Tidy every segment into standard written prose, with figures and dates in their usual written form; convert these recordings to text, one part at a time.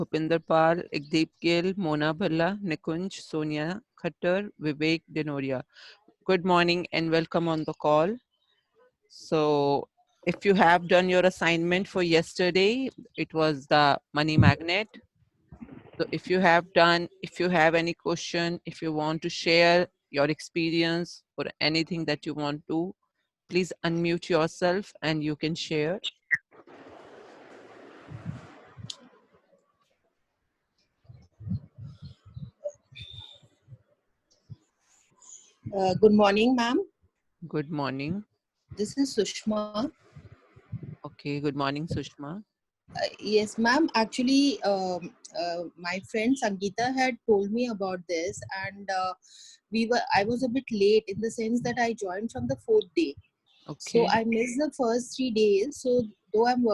Bhupinder Pal, Ekdeep Gill, Mona Bhalla, Nikunj, Sonia Khattar, Vivek Denoria. Good morning and welcome on the call. So, if you have done your assignment for yesterday, it was the money magnet. So, if you have done, if you have any question, if you want to share your experience or anything that you want to, please unmute yourself and you can share. Good morning, ma'am. Good morning. This is Sushma. Okay, good morning, Sushma. Yes, ma'am. Actually, my friend Sangeeta had told me about this, and I was a bit late in the sense that I joined from the fourth day, so Okay. I missed the first 3 days. So though I'm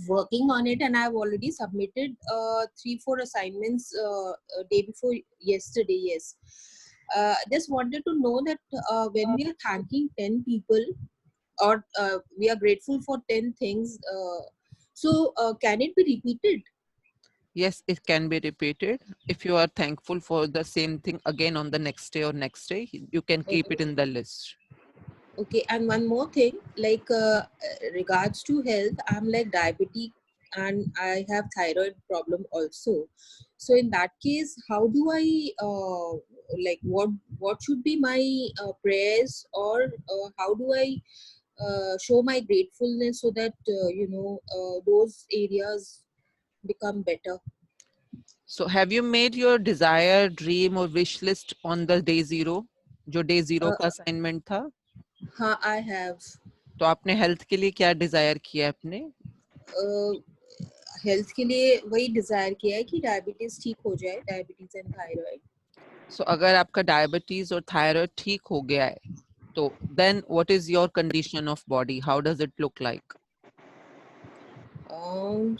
working on it, and I've already submitted 3-4 assignments a day before yesterday. Yes. Just wanted to know that when we are thanking 10 people, or we are grateful for 10 things, can it be repeated? Yes, it can be repeated. If you are thankful for the same thing again on the next day or next day, you can keep it Okay. in the list. Okay, and one more thing, like regards to health, I'm like diabetic and I have thyroid problem also. So in that case, how do I like what should be my prayers, or how do I show my gratefulness so that those areas become better? So have you made your desire, dream or wish list on the day zero? जो day zero Uh, का assignment था, हाँ, I have. तो आपने health के लिए क्या desire किया आपने? हेल्थ के लिए वही डिजायर किया है कि डायबिटीज ठीक हो जाए, डायबिटीज एंड थायराइड. So अगर आपका diabetes और thyroid ठीक हो गया है, तो then what is your condition of body? How does it look like?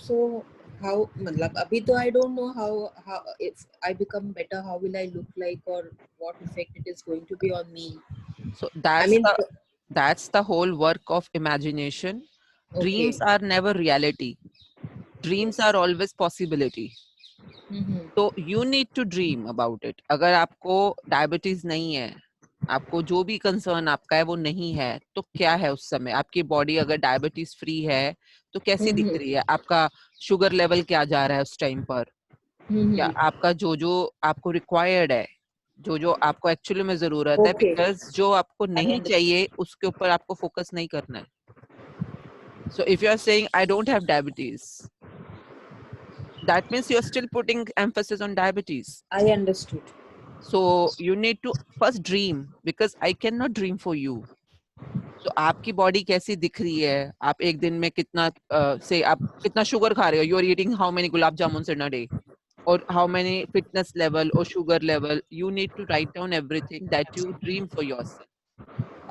So how, मतलब अभी तो I don't know how if I become better, how will I look like, और what effect it is going to be on me. So I mean. that's the whole work of imagination. Okay. Dreams are never reality. Dreams yes. are always possibility. तो you need to dream about it. अगर आपको diabetes नहीं है, आपको जो भी concern आपका है वो नहीं है, तो क्या है उस समय आपकी बॉडी अगर डायबिटीज फ्री है तो कैसी दिख रही है? आपका शुगर लेवल क्या जा रहा है उस टाइम पर? या आपका जो जो आपको रिक्वायर्ड है, जो जो आपको एक्चुअली में जरूरत है, ओके. बिकॉज जो आपको आई नहीं चाहिए उसके ऊपर आपको फोकस नहीं करना है. So if you are saying I don't have diabetes, that means you're still putting emphasis on diabetes. Understood. So you need to first dream, because I cannot dream for you. So आपकी body कैसी दिख रही है, आप एक दिन में कितना से आप कितना शुगर खा रहे हो, you are eating how many gulab jamun in a day, or how many fitness level or sugar level. You need to write down everything that you dream for yourself.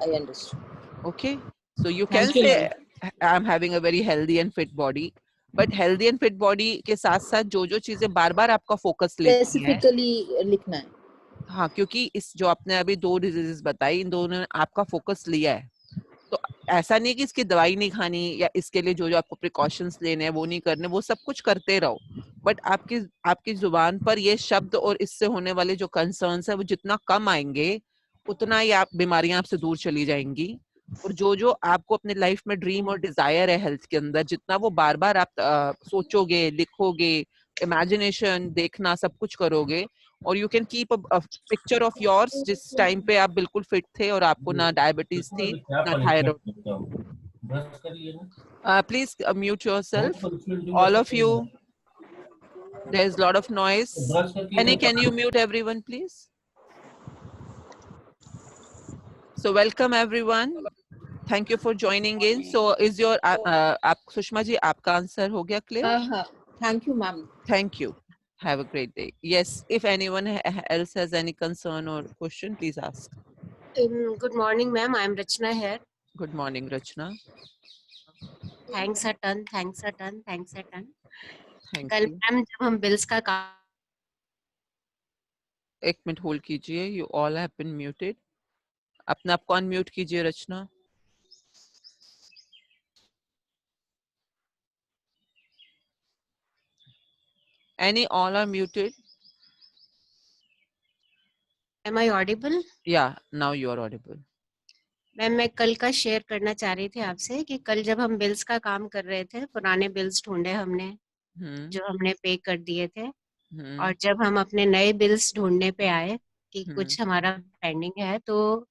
I understood. Okay, so you can thank you say ma'am. I'm having a very healthy and fit body, but healthy and fit body के साथ साथ जो जो चीजें बार बार आपका focus लेती हैं, specifically लिखना है. हाँ, क्योंकि इस जो आपने अभी 2 डिजीजेस बताई, इन दोनों ने आपका फोकस लिया है. तो ऐसा नहीं कि इसकी दवाई नहीं खानी या इसके लिए जो जो आपको प्रिकॉशंस लेने हैं वो नहीं करने, वो सब कुछ करते रहो, बट आपकी आपकी जुबान पर ये शब्द और इससे होने वाले जो कंसर्न्स है वो जितना कम आएंगे, उतना ही आप बीमारियां आपसे दूर चली जाएंगी. और जो जो आपको अपने लाइफ में ड्रीम और डिजायर है हेल्थ के अंदर, जितना वो बार बार आप सोचोगे, लिखोगे, इमेजिनेशन देखना सब कुछ करोगे, और you can keep a picture of yours जिस टाइम पे आप बिल्कुल फिट थे और आपको ना डायबिटीज थी ना thyroid. Please mute yourself, all of you. There is a lot of noise. Annie, can you mute everyone, please? So welcome everyone. Thank you for joining in. So is your आप सुषमा जी आपका answer हो गया clear? हाँ, thank you ma'am. Thank you. Have a great day. Yes, if anyone else has any concern or question, please ask. Good morning, ma'am. I'm Rachna here. Good morning, Rachna. Thanks a ton. Thanks a ton. Thanks a ton. Thank कल you. Ma'am जब हम bills का काम एक minute hold कीजिए. You all have been muted. अपने आप को अनम्यूट कीजिए रचना. Any all are muted? Am I audible? Yeah, now you are audible. Ma'am मैं कल का शेयर करना चाह रही थी आपसे कि कल जब हम बिल्स का काम कर रहे थे, पुराने बिल्स ढूंढे हमने हम्म जो हमने पे कर दिए थे, हम्म और जब हम अपने नए बिल्स ढूंढने पे आए कि हम्म कुछ हमारा पेंडिंग है, तो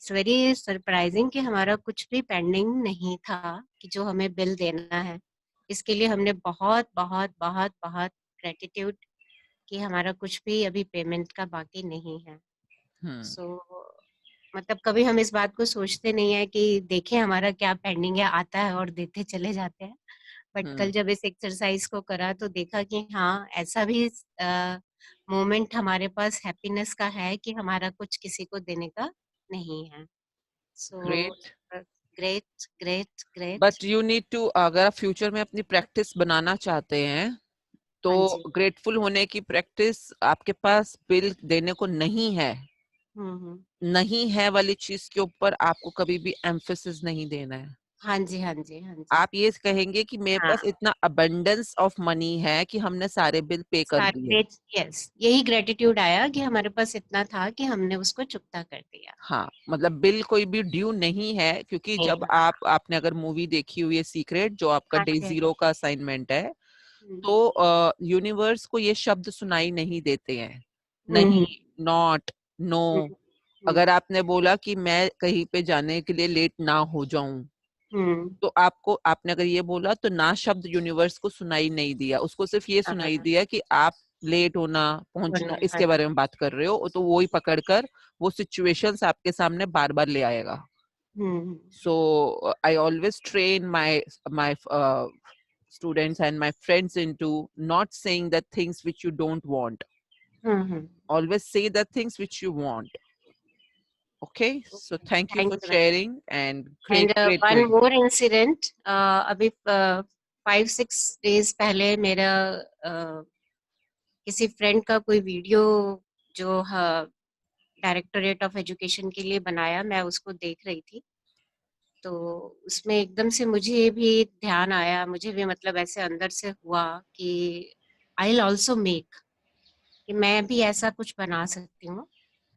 इट्स वेरी सरप्राइजिंग कि हमारा कुछ भी पेंडिंग नहीं था कि जो हमें बिल देना है। इसके लिए हमने बहुत बहुत बहुत बहुत ग्रेटिट्यूड कि हमारा कुछ भी अभी पेमेंट का बाकी नहीं है। हम्म सो मतलब कभी हम इस बात को सोचते नहीं है कि देखें हमारा क्या पेंडिंग है, आता है और देते चले जाते हैं। बट कल हम्म जब इस एक्सरसाइज को करा तो देखा कि हाँ, ऐसा भी मोमेंट हमारे पास हैप्पीनेस का है कि हमारा कुछ किसी को देने का नहीं है। So great. Great great great. But you need to, अगर आप फ्यूचर में अपनी प्रैक्टिस बनाना चाहते हैं तो हाँ जी। ग्रेटफुल होने की प्रैक्टिस आपके पास बिल देने को नहीं है, हम्म। नहीं है वाली चीज के ऊपर आपको कभी भी एम्फेसिस नहीं देना है। हाँ जी हाँ जी हाँ जी। आप ये कहेंगे कि मेरे हाँ, पास इतना अबंडेंस ऑफ मनी है कि हमने सारे बिल पे कर दिए। ग्रेट, यस, यही ग्रेटिट्यूड आया कि हमारे पास इतना था कि हमने उसको चुकता कर दिया। हाँ, मतलब बिल कोई भी ड्यू नहीं है, क्योंकि नहीं, जब आपने अगर मूवी देखी हुई है सीक्रेट, जो आपका हाँ डे जी। जीरो का असाइनमेंट है, हम्म तो यूनिवर्स को ये शब्द सुनाई नहीं देते हैं, नहीं, हम्म नॉट, नो। हम्म अगर आपने बोला कि मैं कहीं पे जाने के लिए लेट ना हो जाऊं, हम्म, तो आपको, आपने अगर ये बोला तो ना शब्द यूनिवर्स को सुनाई नहीं दिया, उसको सिर्फ ये सुनाई हाँ, दिया कि आप लेट होना, पहुंचना, हाँ इसके बारे में बात कर रहे हो, तो वो ही पकड़कर वो सिचुएशंस आपके सामने बार बार ले आएगा। हम्म So I always train my students and my friends into not saying the things which you don't want. Hmm. Always say the things which you want. Okay. So thank you thank for you ma'am. sharing and and great one doing. More incident, अभी 5-6 days पहले मेरा किसी friend का कोई video जो directorate of education के लिए बनाया, मैं उसको देख रही थी। तो उसमें एकदम से मुझे भी ध्यान आया, मुझे भी मतलब ऐसे अंदर से हुआ कि आई विल ऑल्सो मेक, कि मैं भी ऐसा कुछ बना सकती हूँ।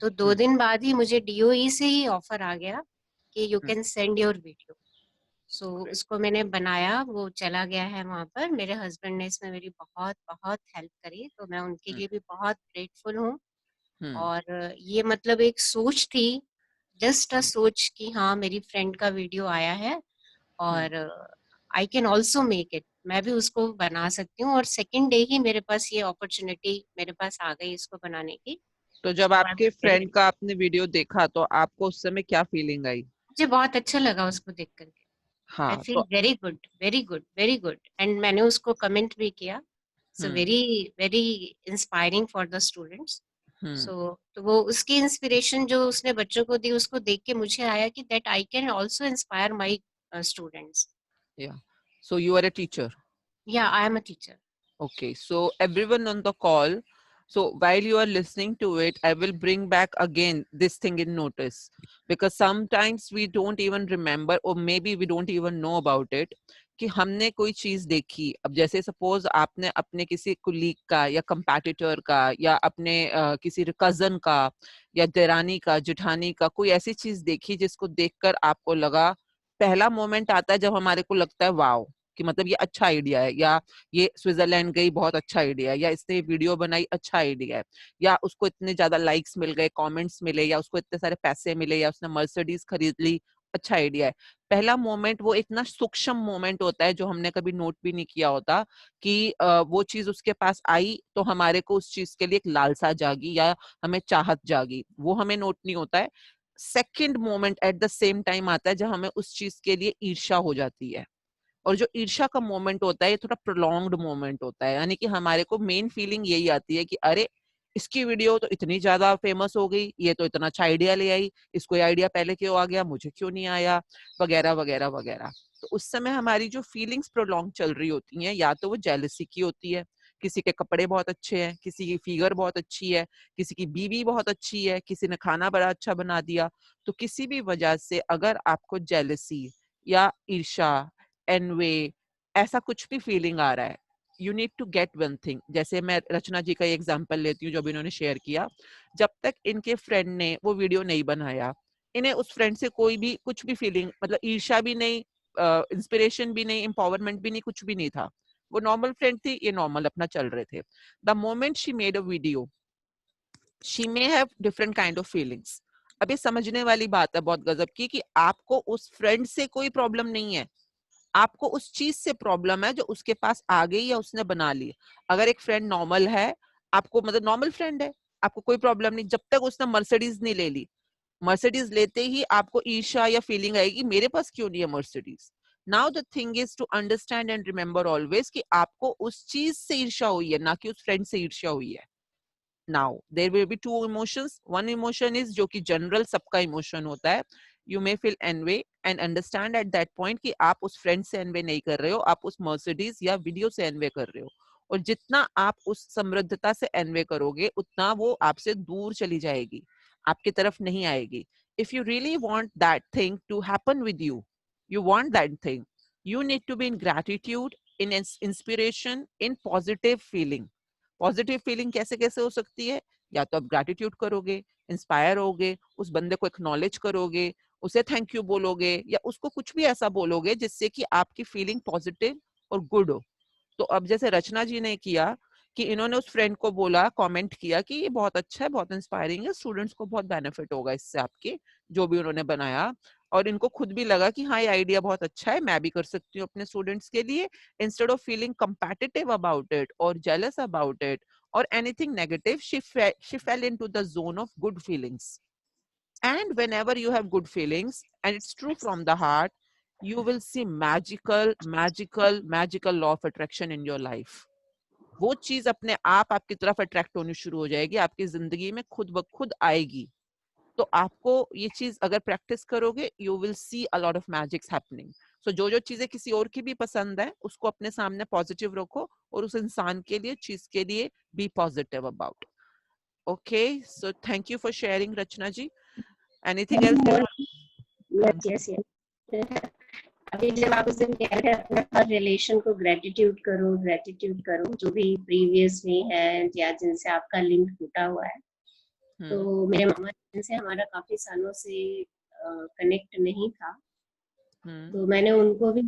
तो 2 दिन बाद ही मुझे डीओई से ही ऑफर आ गया कि you Hmm. Can send your video. So Great. उसको मैंने बनाया, वो चला गया है वहां पर। मेरे हस्बैंड ने इसमें मेरी बहुत बहुत हेल्प करी, तो मैं उनके Hmm. लिए भी बहुत ग्रेटफुल हूँ। Hmm. और ये मतलब एक सोच थी, जस्ट अ सोच कि हाँ, मेरी फ्रेंड का वीडियो आया है Hmm. और आई कैन ऑल्सो मेक इट, मैं भी उसको बना सकती हूँ। और सेकेंड डे ही मेरे पास ये अपॉर्चुनिटी मेरे पास आ गई इसको बनाने की। तो जब सो आई आपके वाज वेरी, फ्रेंड का आपने वीडियो देखा तो आपको उस समय क्या फीलिंग आई? मुझे बहुत अच्छा लगा उसको देख करके। आई हाँ फील तो very good, very good, very good. And मैंने उसको कमेंट भी किया, it's hmm very very inspiring for the students. Hmm so तो वो उसकी इंस्पिरेशन जो उसने बच्चों को दी, उसको देख के मुझे आया कि that I can also inspire my students. Yeah so you are a teacher? Yeah I am a teacher. Okay, so everyone on the call, so while you are listening to it, I will bring back again this thing in notice, because sometimes we don't even remember or maybe we don't even know about it कि हमने कोई चीज देखी। अब जैसे suppose आपने अपने किसी कुलीग का या कंपैटिटर का या अपने किसी कजन का या देरानी का जेठानी का कोई ऐसी चीज देखी जिसको देखकर आपको लगा, पहला मोमेंट आता है जब हमारे को लगता है वाओ, कि मतलब ये अच्छा आइडिया है, या ये स्विट्जरलैंड गई बहुत अच्छा आइडिया है, या इसने वीडियो बनाई अच्छा आइडिया है, या उसको इतने ज्यादा लाइक्स मिल गए, कमेंट्स मिले, या उसको इतने सारे पैसे मिले, या उसने मर्सिडीज खरीद ली, अच्छा आइडिया है। पहला मोमेंट वो इतना सूक्ष्म मोमेंट होता है जो हमने कभी नोट भी नहीं किया होता कि वो चीज उसके पास आई तो हमारे को उस चीज के लिए एक लालसा जागी या हमें चाहत जागी, वो हमें नोट नहीं होता है। Second moment at the same time आता है जब हमें उस चीज के लिए ईर्ष्या हो जाती है। और जो ईर्ष्या का मोमेंट होता है ये थोड़ा प्रोलॉन्ग्ड मोमेंट होता है, यानी कि हमारे को मेन फीलिंग यही आती है कि अरे, इसकी वीडियो तो इतनी ज्यादा फेमस हो गई, ये तो इतना अच्छा आइडिया ले आई, इसको ये आइडिया पहले क्यों आ गया, मुझे क्यों नहीं आया, वगैरह वगैरह वगैरह। तो उस समय हमारी जो फीलिंग्स प्रोलॉन्ग चल रही होती हैं, या तो वो जेलसी की होती है, किसी के कपड़े बहुत अच्छे हैं, किसी की फिगर बहुत अच्छी है, किसी की बीवी बहुत अच्छी है, किसी ने खाना बड़ा अच्छा बना दिया। तो किसी भी वजह से अगर आपको जेलसी या ईर्ष्या, एनवे, ऐसा कुछ भी फीलिंग आ रहा है, you need to get one thing. जैसे मैं रचना जी का एग्जांपल लेती हूँ जो भी इन्होंने शेयर किया. जब तक इनके फ्रेंड ने वो वीडियो नहीं बनाया, इन्हें उस फ्रेंड से कोई भी कुछ भी फीलिंग, मतलब ईर्ष्या भी नहीं, इंस्पिरेशन भी नहीं, एम्पावरमेंट भी नहीं, कुछ भी नहीं था. वो नॉर्मल फ्रेंड थी, ये नॉर्मल अपना चल रहे थे. The moment she made a video, she may have different kind of feelings. अब ये समझने वाली बात है बहुत गजब की कि आपको उस फ्रेंड से कोई प्रॉब्लम नहीं है, आपको उस चीज से प्रॉब्लम है जो उसके पास आ गई या उसने बना ली. अगर एक फ्रेंड नॉर्मल है, आपको मतलब नॉर्मल फ्रेंड है, आपको कोई प्रॉब्लम नहीं, जब तक उसने मर्सिडीज नहीं ले ली. मर्सिडीज लेते ही आपको ईर्ष्या या फीलिंग आएगी मेरे पास क्यों नहीं है Mercedes. Now the thing is to understand and remember always कि आपको उस चीज से ईर्ष्या हुई है, ना कि उस फ्रेंड से ईर्ष्या हुई है. Now there will be two emotions. One emotion is जो कि जनरल सबका इमोशन होता है. You may feel envy and understand at that point कि आप उस फ्रेंड से एनवे नहीं कर रहे हो, आप उस मर्सिडीज या वीडियो से एनवे कर रहे हो. और जितना आप उस समृद्धता से एनवे करोगे उतना वो आपसे दूर चली जाएगी, आपकी तरफ नहीं आएगी. If you really want that thing to happen with you, you want that thing, you need to be in gratitude, in inspiration, in positive feeling. Positive feeling कैसे कैसे हो सकती है? या तो आप ग्रैटिट्यूड करोगे, इंस्पायर होगे, उस बंदे को एक्नॉलेज करोगे, उसे थैंक यू बोलोगे, या उसको कुछ भी ऐसा बोलोगे जिससे कि आपकी फीलिंग पॉजिटिव और गुड हो. तो अब जैसे रचना जी ने किया कि इन्होंने उस फ्रेंड को बोला, कमेंट किया कि ये बहुत अच्छा है, बहुत इंस्पायरिंग है, स्टूडेंट्स को बहुत बेनिफिट होगा इससे आपके, जो भी उन्होंने बनाया. और इनको खुद भी लगा कि हाँ ये आइडिया बहुत अच्छा है, मैं भी कर सकती हूँ अपने स्टूडेंट्स के लिए. Instead of feeling competitive about it or jealous about it or anything negative, she fell into the zone of good feelings. And whenever you have good feelings and it's true from the heart, you will see magical law of attraction in your life. वो चीज अपने आप आपकी तरफ attract होनी शुरू हो जाएगी, आपकी जिंदगी में खुद ब खुद आएगी. तो आपको ये चीज अगर प्रैक्टिस करोगे, you will see a lot of magics happening. So जो जो चीजें किसी और की भी पसंद है उसको अपने सामने पॉजिटिव रखो और उस इंसान के लिए, चीज के लिए be positive about. Okay, so thank you for sharing Rachna ji. Anything else? Yes yes. अभी जब आप उस दिन कह रहे थे अपने हर रिलेशन को ग्रेटिट्यूड करो जो भी प्रीवियस में है या जिनसे आपका लिंक टूटा हुआ है. तो मेरे मामा जिनसे हमारा काफी सालों से कनेक्ट नहीं था, तो मैंने उनको भी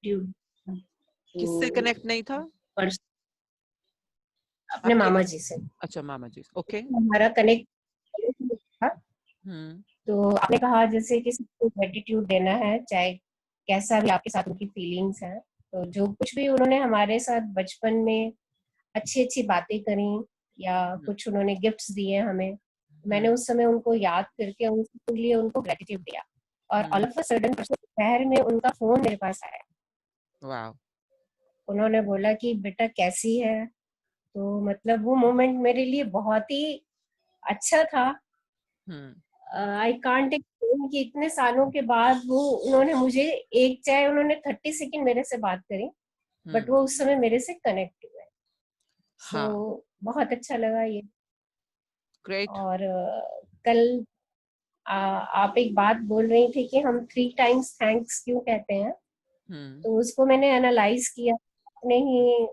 किससे कनेक्ट नहीं था? अपने मामा जी से. अच्छा, मामा जी. ओके. हमारा कनेक्ट था. तो आपने कहा जैसे कि सबको ग्रेटिट्यूड देना है, चाहे कैसा भी आपके साथ उनकी फीलिंग्स हैं. तो जो कुछ भी उन्होंने हमारे साथ बचपन में अच्छी अच्छी बातें करी या कुछ उन्होंने गिफ्ट्स दिए हमें, मैंने उस समय उनको याद करके उनके लिए उनको ग्रेटिट्यूड दिया. और ऑल ऑफ अ सडन दोपहर में उनका फोन मेरे पास आया. वाओ. उन्होंने बोला कि बेटा कैसी है. तो मतलब वो मोमेंट मेरे लिए बहुत ही अच्छा था. आई कांट एक्सप्लेन कि इतने सालों के बाद वो उन्होंने मुझे एक, चाहे उन्होंने 30 सेकंड मेरे से बात करी, बट वो उस समय मेरे से कनेक्ट हुए. सो बहुत अच्छा लगा ये. ग्रेट. और कल आप एक बात बोल रही थी कि हम 3 times थैंक्स क्यों कहते हैं. तो उसको मैंने एनालाइज किया अपने ही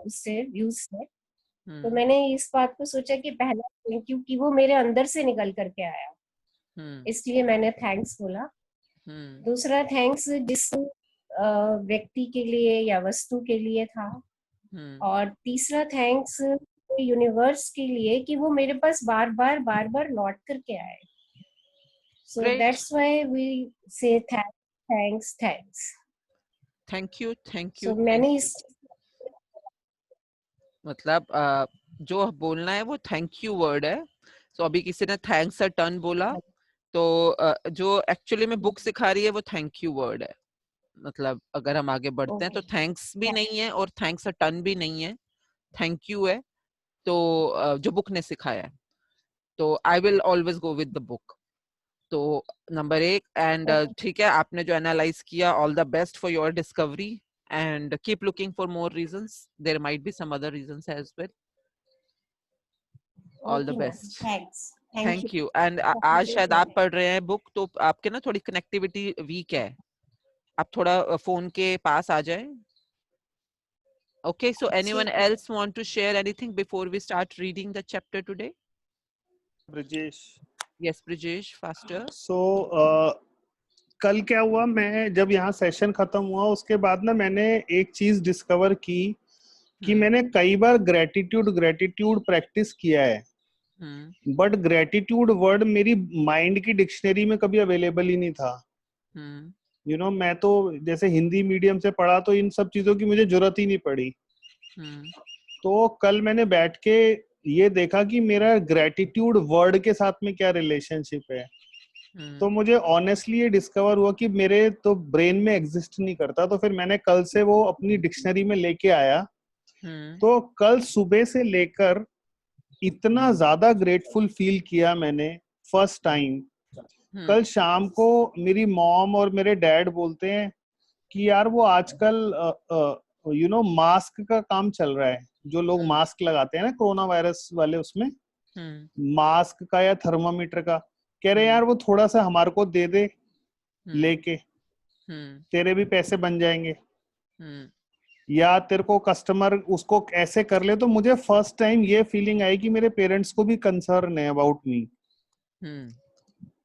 उससे व्यूज से. तो मैंने इस बात को सोचा कि पहला थैंक यू कि वो मेरे अंदर से निकल करके आया, इसलिए मैंने थैंक्स बोला. दूसरा थैंक्स जिस व्यक्ति के लिए या वस्तु के लिए था. और तीसरा थैंक्स यूनिवर्स के लिए कि वो मेरे पास बार बार लौट करके आए. So that's why we say thanks. Thank you. So मैंने इस मतलब जो बोलना है वो थैंक यू वर्ड है. सो अभी किसी ने थैंक्स अ टन बोला, तो जो एक्चुअली में बुक सिखा रही है वो थैंक यू वर्ड है. मतलब अगर हम आगे बढ़ते हैं तो थैंक्स भी नहीं है और थैंक्स अ टन भी नहीं है, थैंक यू है. तो जो बुक ने सिखाया है, तो I will always go with the book. तो नंबर 1. एंड ठीक है, आपने जो एनालाइज किया, all the best for your discovery and keep looking for more reasons. There might be some other reasons as well. All the best. Thank you. And आज शायद आप पढ़ रहे हैं बुक, तो आपके ना थोड़ी कनेक्टिविटी वीक है, आप थोड़ा फोन के पास आ जाएं. Okay, so anyone ठीक है। else want to share anything before we start reading the chapter today? Brajesh, Yes, Brijesh, faster. सो कल क्या हुआ, मैं जब यहाँ सेशन खत्म हुआ उसके बाद ना मैंने एक चीज डिस्कवर की कि मैंने कई बार ग्रेटिट्यूड प्रैक्टिस किया है, बट ग्रेटिट्यूड वर्ड मेरी माइंड की डिक्शनरी में कभी अवेलेबल ही नहीं था। यू नो, मैं तो जैसे हिंदी मीडियम से पढ़ा तो इन सब चीजों की मुझे जरूरत ही नहीं पड़ी। तो कल मैंने बैठ के ये देखा कि मेरा ग्रेटिट्यूड वर्ड के साथ में क्या रिलेशनशिप है। तो मुझे ऑनेस्टली ये डिस्कवर हुआ कि मेरे तो ब्रेन में एग्जिस्ट नहीं करता। तो फिर मैंने कल से वो अपनी डिक्शनरी में लेके आया। तो कल सुबह से लेकर इतना ज्यादा ग्रेटफुल फील किया मैंने फर्स्ट टाइम। कल शाम को मेरी मॉम और मेरे डैड बोलते हैं कि यार वो आजकल यू नो मास्क का काम चल रहा है, जो लोग मास्क लगाते हैं ना कोरोना वायरस वाले, उसमें मास्क का या थर्मामीटर का, कह रहे यार वो थोड़ा सा हमारे को दे दे लेके, तेरे भी पैसे बन जाएंगे, या तेरे को कस्टमर उसको ऐसे कर ले। तो मुझे फर्स्ट टाइम ये फीलिंग आई कि मेरे पेरेंट्स को भी कंसर्न है अबाउट मी।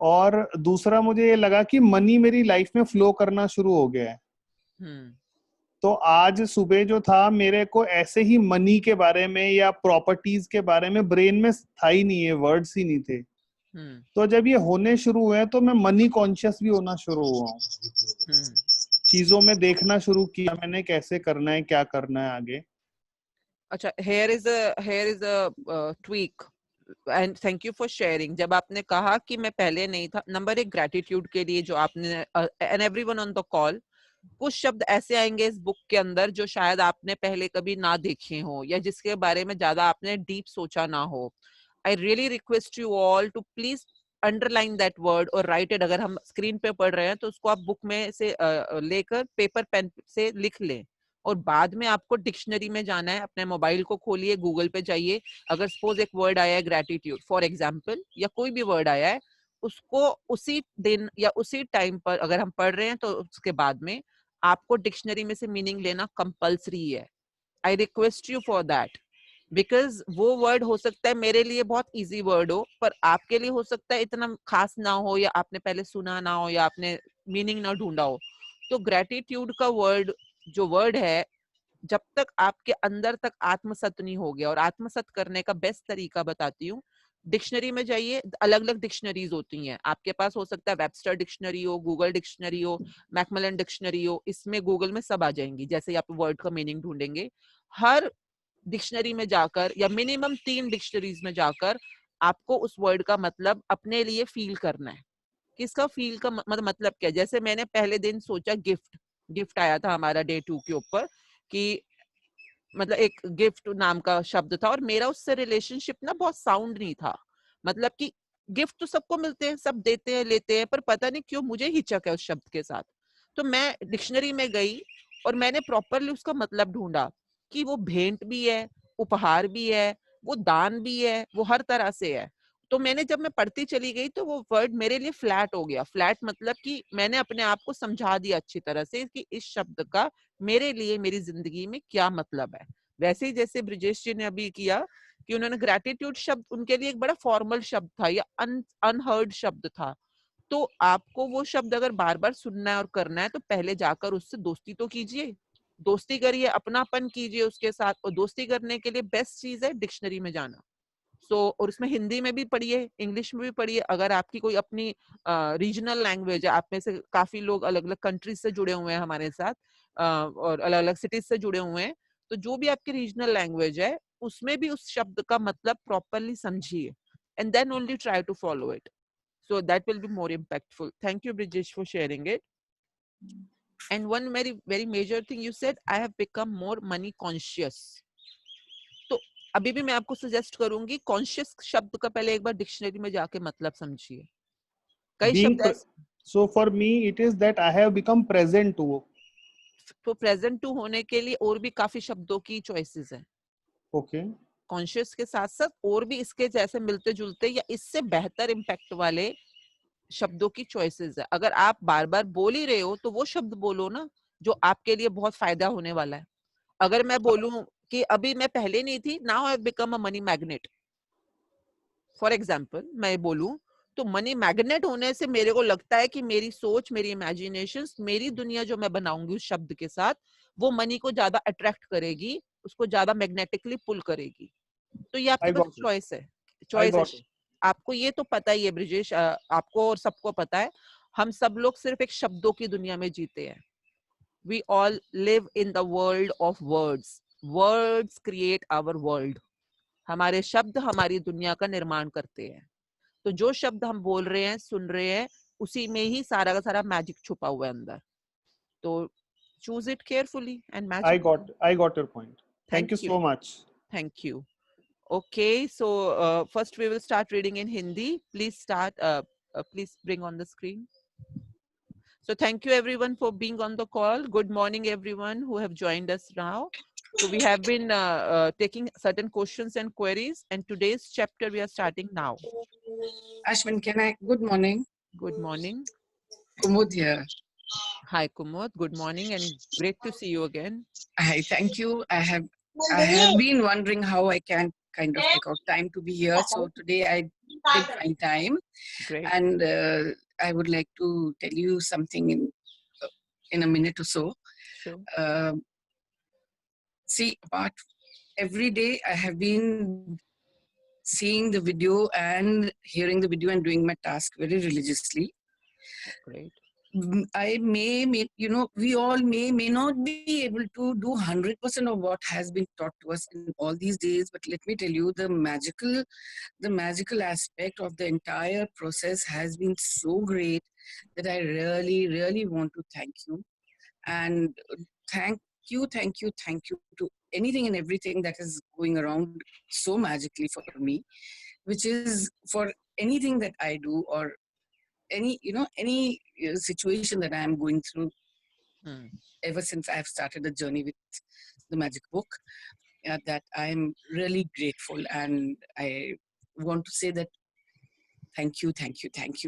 और दूसरा मुझे ये लगा कि मनी मेरी लाइफ में फ्लो करना शुरू हो गया है। तो आज सुबह जो था मेरे को ऐसे ही मनी के बारे में या प्रॉपर्टीज के बारे में ब्रेन में था ही नहीं है, वर्ड्स ही नहीं थे। तो जब ये होने शुरू हुए तो मैं मनी कॉन्शियस भी होना शुरू हुआ हूँ। चीजों में देखना शुरू किया मैंने, कैसे करना है, क्या करना है आगे। अच्छा, here is a tweak and thank you for sharing. जब आपने कहा कि मैं पहले नहीं था, नंबर एक ग्रेटिट्यूड के लिए जो आपने and everyone on the call, कुछ शब्द ऐसे आएंगे इस बुक के अंदर जो शायद आपने पहले कभी ना देखे हो या जिसके बारे में ज्यादा आपने डीप सोचा ना हो। I really request you all to please underline that word और write it। अगर हम स्क्रीन पे पढ़ रहे हैं तो उसको आप बुक में से लेकर पेपर पेन से लिख लें और बाद में आपको डिक्शनरी में जाना है, अपने मोबाइल को खोलिए, गूगल पे जाइए, अगर सपोज एक वर्ड आया है ग्रेटिट्यूड फॉर एग्जाम्पल या कोई भी वर्ड आया है, उसको उसी दिन या उसी टाइम पर अगर हम पढ़ रहे हैं तो उसके बाद में आपको डिक्शनरी में से मीनिंग लेना कंपल्सरी है। आई request you for that, because वो वर्ड हो सकता है मेरे लिए बहुत इजी वर्ड हो पर आपके लिए हो सकता है इतना खास ना हो, या आपने पहले सुना ना हो, या आपने मीनिंग ना ढूंढा हो। तो ग्रेटिट्यूड का वर्ड जो वर्ड है, जब तक आपके अंदर तक आत्मसत नहीं हो गया, और आत्मसत करने का बेस्ट तरीका बताती हूँ, डिक्शनरी में जाइए, अलग अलग डिक्शनरीज होती हैं आपके पास, हो सकता है वेबस्टर डिक्शनरी हो, गूगल डिक्शनरी हो, मैकमिलन डिक्शनरी हो, इसमें गूगल में सब आ जाएंगी। जैसे आप वर्ड का मीनिंग ढूंढेंगे, हर डिक्शनरी में जाकर या मिनिमम 3 डिक्शनरीज में जाकर आपको उस वर्ड का मतलब अपने लिए फील करना है कि इसका फील का मतलब क्या है। जैसे मैंने पहले दिन सोचा गिफ्ट आया था हमारा डे 2 के ऊपर कि मतलब एक गिफ्ट नाम का शब्द था और मेरा उससे रिलेशनशिप ना बहुत साउंड नहीं था। मतलब कि गिफ्ट तो सबको मिलते हैं, सब देते हैं लेते हैं, पर पता नहीं क्यों मुझे हिचक है उस शब्द के साथ। तो मैं डिक्शनरी में गई और मैंने प्रॉपरली उसका मतलब ढूंढा कि वो भेंट भी है, उपहार भी है, वो दान भी है, वो हर तरह से है। तो मैंने जब मैं पढ़ती चली गई तो वो वर्ड मेरे लिए फ्लैट हो गया। फ्लैट मतलब कि मैंने अपने आप को समझा दिया अच्छी तरह से कि इस शब्द का मेरे लिए मेरी जिंदगी में क्या मतलब है। वैसे ही जैसे ब्रिजेश जी ने अभी किया कि उन्होंने ग्रेटिट्यूड शब्द उनके लिए एक बड़ा फॉर्मल शब्द था या अनहर्ड शब्द था। तो आपको वो शब्द अगर बार बार सुनना है और करना है तो पहले जाकर उससे दोस्ती तो कीजिए, दोस्ती करिए, अपनापन कीजिए उसके साथ। और दोस्ती करने के लिए बेस्ट चीज है डिक्शनरी में जाना। और उसमें हिंदी में भी पढ़िए, इंग्लिश में भी पढ़िए। अगर आपकी कोई अपनी रीजनल लैंग्वेज है, आप में से काफी लोग अलग अलग कंट्रीज से जुड़े हुए हैं हमारे साथ, और अलग अलग सिटीज से जुड़े हुए हैं, तो जो भी आपकी रीजनल लैंग्वेज है उसमें भी उस शब्द का मतलब प्रॉपरली समझिए and then only try to follow it, so that will be more impactful. Thank you, Brijesh, for sharing it. And one very major thing you said, I have become more money conscious. तो अभी भी मैं आपको suggest करूंगी conscious शब्द का पहले एक बार डिक्शनरी में जाके मतलब समझिए। कई शब्द so for me it is that I have become present to। तो प्रेजेंट टू होने के लिए और भी काफी शब्दों की चॉइसेस हैं। ओके, कॉन्शियस के साथ साथ और भी इसके जैसे मिलते जुलते या इससे बेहतर इम्पैक्ट वाले शब्दों की चॉइसेस है। अगर आप बार बार बोल ही रहे हो तो वो शब्द बोलो ना जो आपके लिए बहुत फायदा होने वाला है। अगर मैं बोलूं कि अभी मैं पहले नहीं थी, now I have become a money magnet, for example मैं बोलूं, तो मनी मैग्नेट होने से मेरे को लगता है कि मेरी सोच, मेरी इमेजिनेशन, मेरी दुनिया जो मैं बनाऊंगी उस शब्द के साथ, वो मनी को ज्यादा अट्रैक्ट करेगी, उसको ज्यादा मैग्नेटिकली पुल करेगी। तो ये आपके आई पास गॉट इट, चॉइस है, आई चॉइस है। Got it. आपको ये तो पता ही है ब्रिजेश, आपको और सबको पता है, हम सब लोग सिर्फ एक शब्दों की दुनिया में जीते हैं। We all live in the world of words, words create our world. हमारे शब्द हमारी दुनिया का निर्माण करते हैं। तो जो शब्द हम बोल रहे हैं, सुन रहे हैं, उसी में ही सारा का सारा मैजिक छुपा हुआ है अंदर। तो choose it carefully and magic. I got your point. Thank thank you you, so much. Thank you. Okay, so first we will start reading in Hindi. Please start, please bring on the screen. So thank you everyone for being on the call. Good morning everyone who have joined us now. So we have been taking certain questions and queries, and today's chapter we are starting now. Ashwin, good morning. Good morning. Kumud here. Hi Kumud, good morning and great to see you again. Hi, thank you. I have been wondering how I can kind of take out time to be here. So today I did find time, Great. and I would like to tell you something in a minute or so. Sure. See, every day I have been seeing the video and hearing the video and doing my task very religiously. Great. I may, we all may not be able to do 100% of what has been taught to us in all these days, but let me tell you, the magical aspect of the entire process has been so great that I really, really want to thank you. And thank you to anything and everything that is going around so magically for me, which is for anything that I do or any situation that I am going through ever since I've started the journey with the magic book, that I'm really grateful, and I want to say that thank you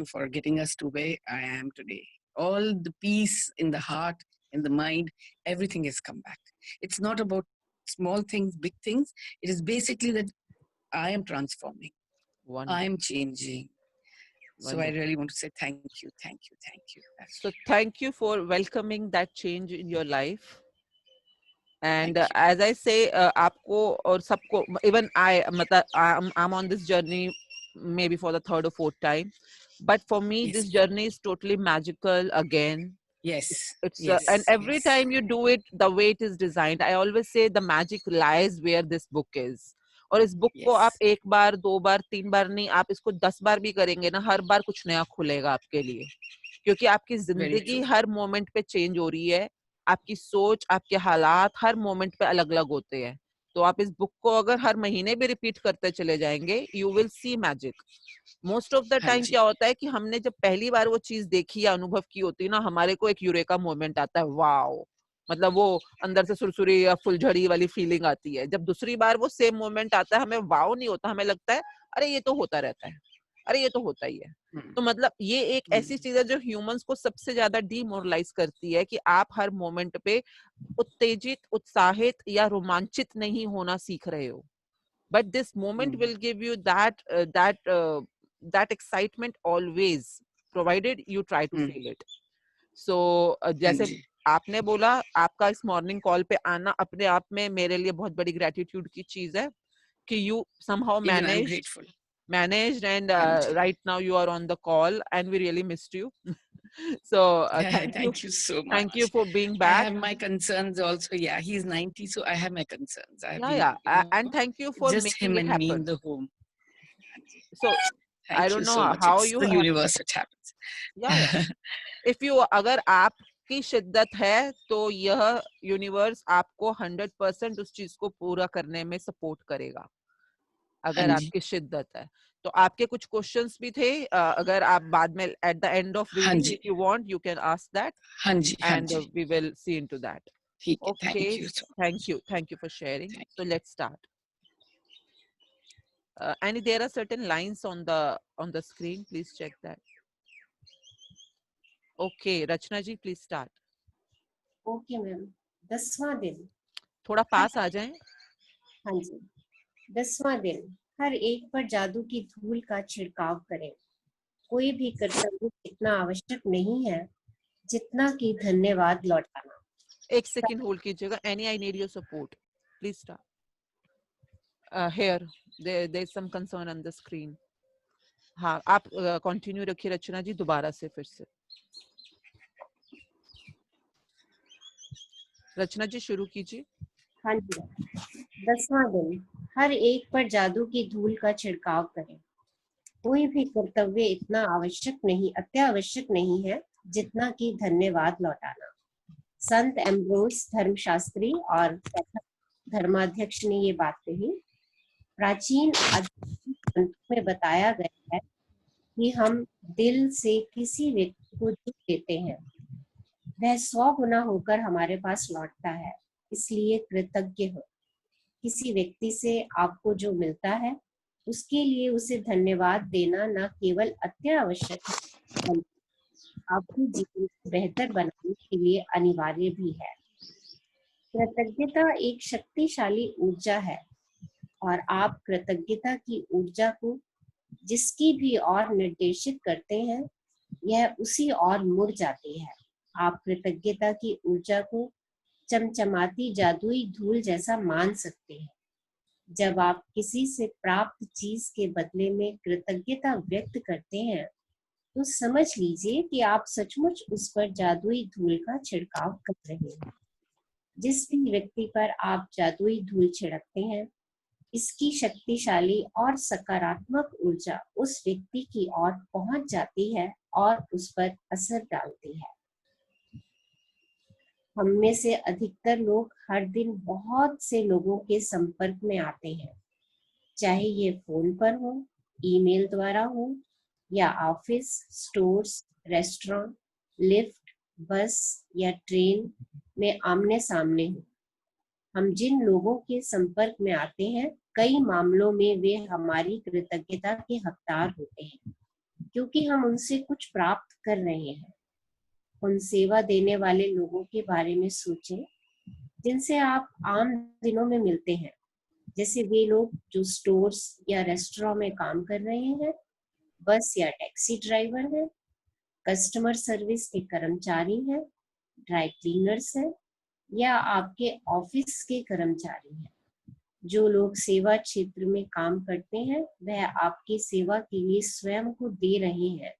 for getting us to where I am today. All the peace in the heart, in the mind, everything has come back. It's not about small things, big things. It is basically that I am transforming. Wonderful. I am changing. So I really want to say thank you. So thank you for welcoming that change in your life. And Thank you. as I say, आपको और सबको, even I, मतलब I'm on this journey maybe for the third or fourth time, but for me Yes. this journey is totally magical again. Yes. It's Yes. and every yes. time you do it the way it is designed, I always say the magic lies where this book is. और इस book को आप Yes. एक बार, दो बार, तीन बार नहीं, आप इसको 10 बार भी करेंगे ना, हर बार कुछ नया खुलेगा आपके लिए, क्योंकि आपकी Very जिंदगी true. हर मोमेंट पे चेंज हो रही है। आपकी सोच, आपके हालात हर मोमेंट पे अलग अलग होते हैं। तो आप इस बुक को अगर हर महीने भी रिपीट करते चले जाएंगे, you will C magic. Most of the हाँ टाइम जी। क्या होता है कि हमने जब पहली बार वो चीज देखी या अनुभव की होती है ना, हमारे को एक यूरेका मोमेंट आता है, वाओ, मतलब वो अंदर से सुरसुरी या फुलझड़ी वाली फीलिंग आती है। जब दूसरी बार वो सेम मोमेंट आता है, हमें वाओ नहीं होता, हमें लगता है अरे ये तो होता रहता है, अरे ये तो होता ही है। तो मतलब ये एक ऐसी चीज है जो ह्यूमंस को सबसे ज्यादा डीमोरलाइज करती है, कि आप हर मोमेंट पे उत्तेजित, उत्साहित या रोमांचित नहीं होना सीख रहे हो। But this moment will give you that excitement always, provided you try to feel it. So जैसे आपने बोला, आपका इस मॉर्निंग कॉल पे आना अपने आप में मेरे लिए बहुत बड़ी ग्रेटिट्यूड की चीज है, कि you somehow Even I'm grateful. managed and right now you are on the call and we really missed you. So thank you so much. Thank you for being I back. have my concerns also. Yeah, he's 90, so I have my concerns. I have been, Yeah, and thank you for just making him it and me in happen. the home. So I Thank don't you know so much. how It's you the universe which happens. yeah. If you, अगर आपकी शिद्दत है तो यह universe आपको 100% उस चीज को पूरा करने में सपोर्ट करेगा, अगर हाँ जी। आपकी शिद्दत है। तो आपके कुछ क्वेश्चंस भी थे, अगर आप बाद में at the end of हाँ reading ji. if you want you can ask that हाँ जी, हाँ and ji. we will see into that. ठीक है, Okay, thank you so much. thank you for sharing. Thank So let's start. And there are certain lines on the screen, please check that. Okay, Rachna ji, please start. Okay ma'am. 10वां दिन थोड़ा पास आ जाएं। हाँ जी। 10वां दिन, हर एक पर जादू की धूल का छिड़काव करें। कोई भी कर्तव्य इतना आवश्यक नहीं है जितना कि धन्यवाद लौटाना। एक सेकंड होल्ड कीजिएगा। Any I need your support, please start here. There is some concern on the screen. हाँ, आप कंटिन्यू रखिए रचना जी, दोबारा से फिर से। रचना जी शुरू कीजिए। हाँ जी। 10वां दिन, हर एक पर जादू की धूल का छिड़काव करें। कोई भी कर्तव्य इतना अत्यावश्यक नहीं है जितना कि धन्यवाद लौटाना। संत एम्ब्रोस धर्मशास्त्री और धर्माध्यक्ष ने ये बात कही। प्राचीन ग्रंथों में बताया गया है कि हम दिल से किसी व्यक्ति को जो देते हैं वह 100 गुना होकर हमारे पास लौटता है। इसलिए कृतज्ञ हो। किसी व्यक्ति से आपको जो मिलता है उसके लिए उसे धन्यवाद देना न केवल अत्यावश्यक है बल्कि आपके जीवन को बेहतर बनाने के लिए अनिवार्य भी है। कृतज्ञता एक शक्तिशाली ऊर्जा है और आप कृतज्ञता की ऊर्जा को जिसकी भी ओर निर्देशित करते हैं यह उसी ओर मुड़ जाती है। आप कृतज्ञता की ऊर्जा को चमचमाती जादुई धूल जैसा मान सकते हैं। जब आप किसी से प्राप्त चीज के बदले में कृतज्ञता व्यक्त करते हैं तो समझ लीजिए कि आप सचमुच उस पर जादुई धूल का छिड़काव कर रहे हैं। जिस भी व्यक्ति पर आप जादुई धूल छिड़कते हैं इसकी शक्तिशाली और सकारात्मक ऊर्जा उस व्यक्ति की ओर पहुंच जाती है और उस पर असर डालती है। हम में से अधिकतर लोग हर दिन बहुत से लोगों के संपर्क में आते हैं, चाहे ये फोन पर हो, ईमेल द्वारा हो या ऑफिस, स्टोर्स, रेस्टोरेंट, लिफ्ट, बस या ट्रेन में आमने सामने हो। हम जिन लोगों के संपर्क में आते हैं कई मामलों में वे हमारी कृतज्ञता के हकदार होते हैं क्योंकि हम उनसे कुछ प्राप्त कर रहे हैं। उन सेवा देने वाले लोगों के बारे में सोचें जिनसे आप आम दिनों में मिलते हैं, जैसे वे लोग जो स्टोर्स या रेस्टोरेंट में काम कर रहे हैं, बस या टैक्सी ड्राइवर हैं, कस्टमर सर्विस के कर्मचारी हैं, ड्राई क्लीनर्स हैं या आपके ऑफिस के कर्मचारी हैं। जो लोग सेवा क्षेत्र में काम करते हैं वह आपकी सेवा के लिए स्वयं को दे रहे हैं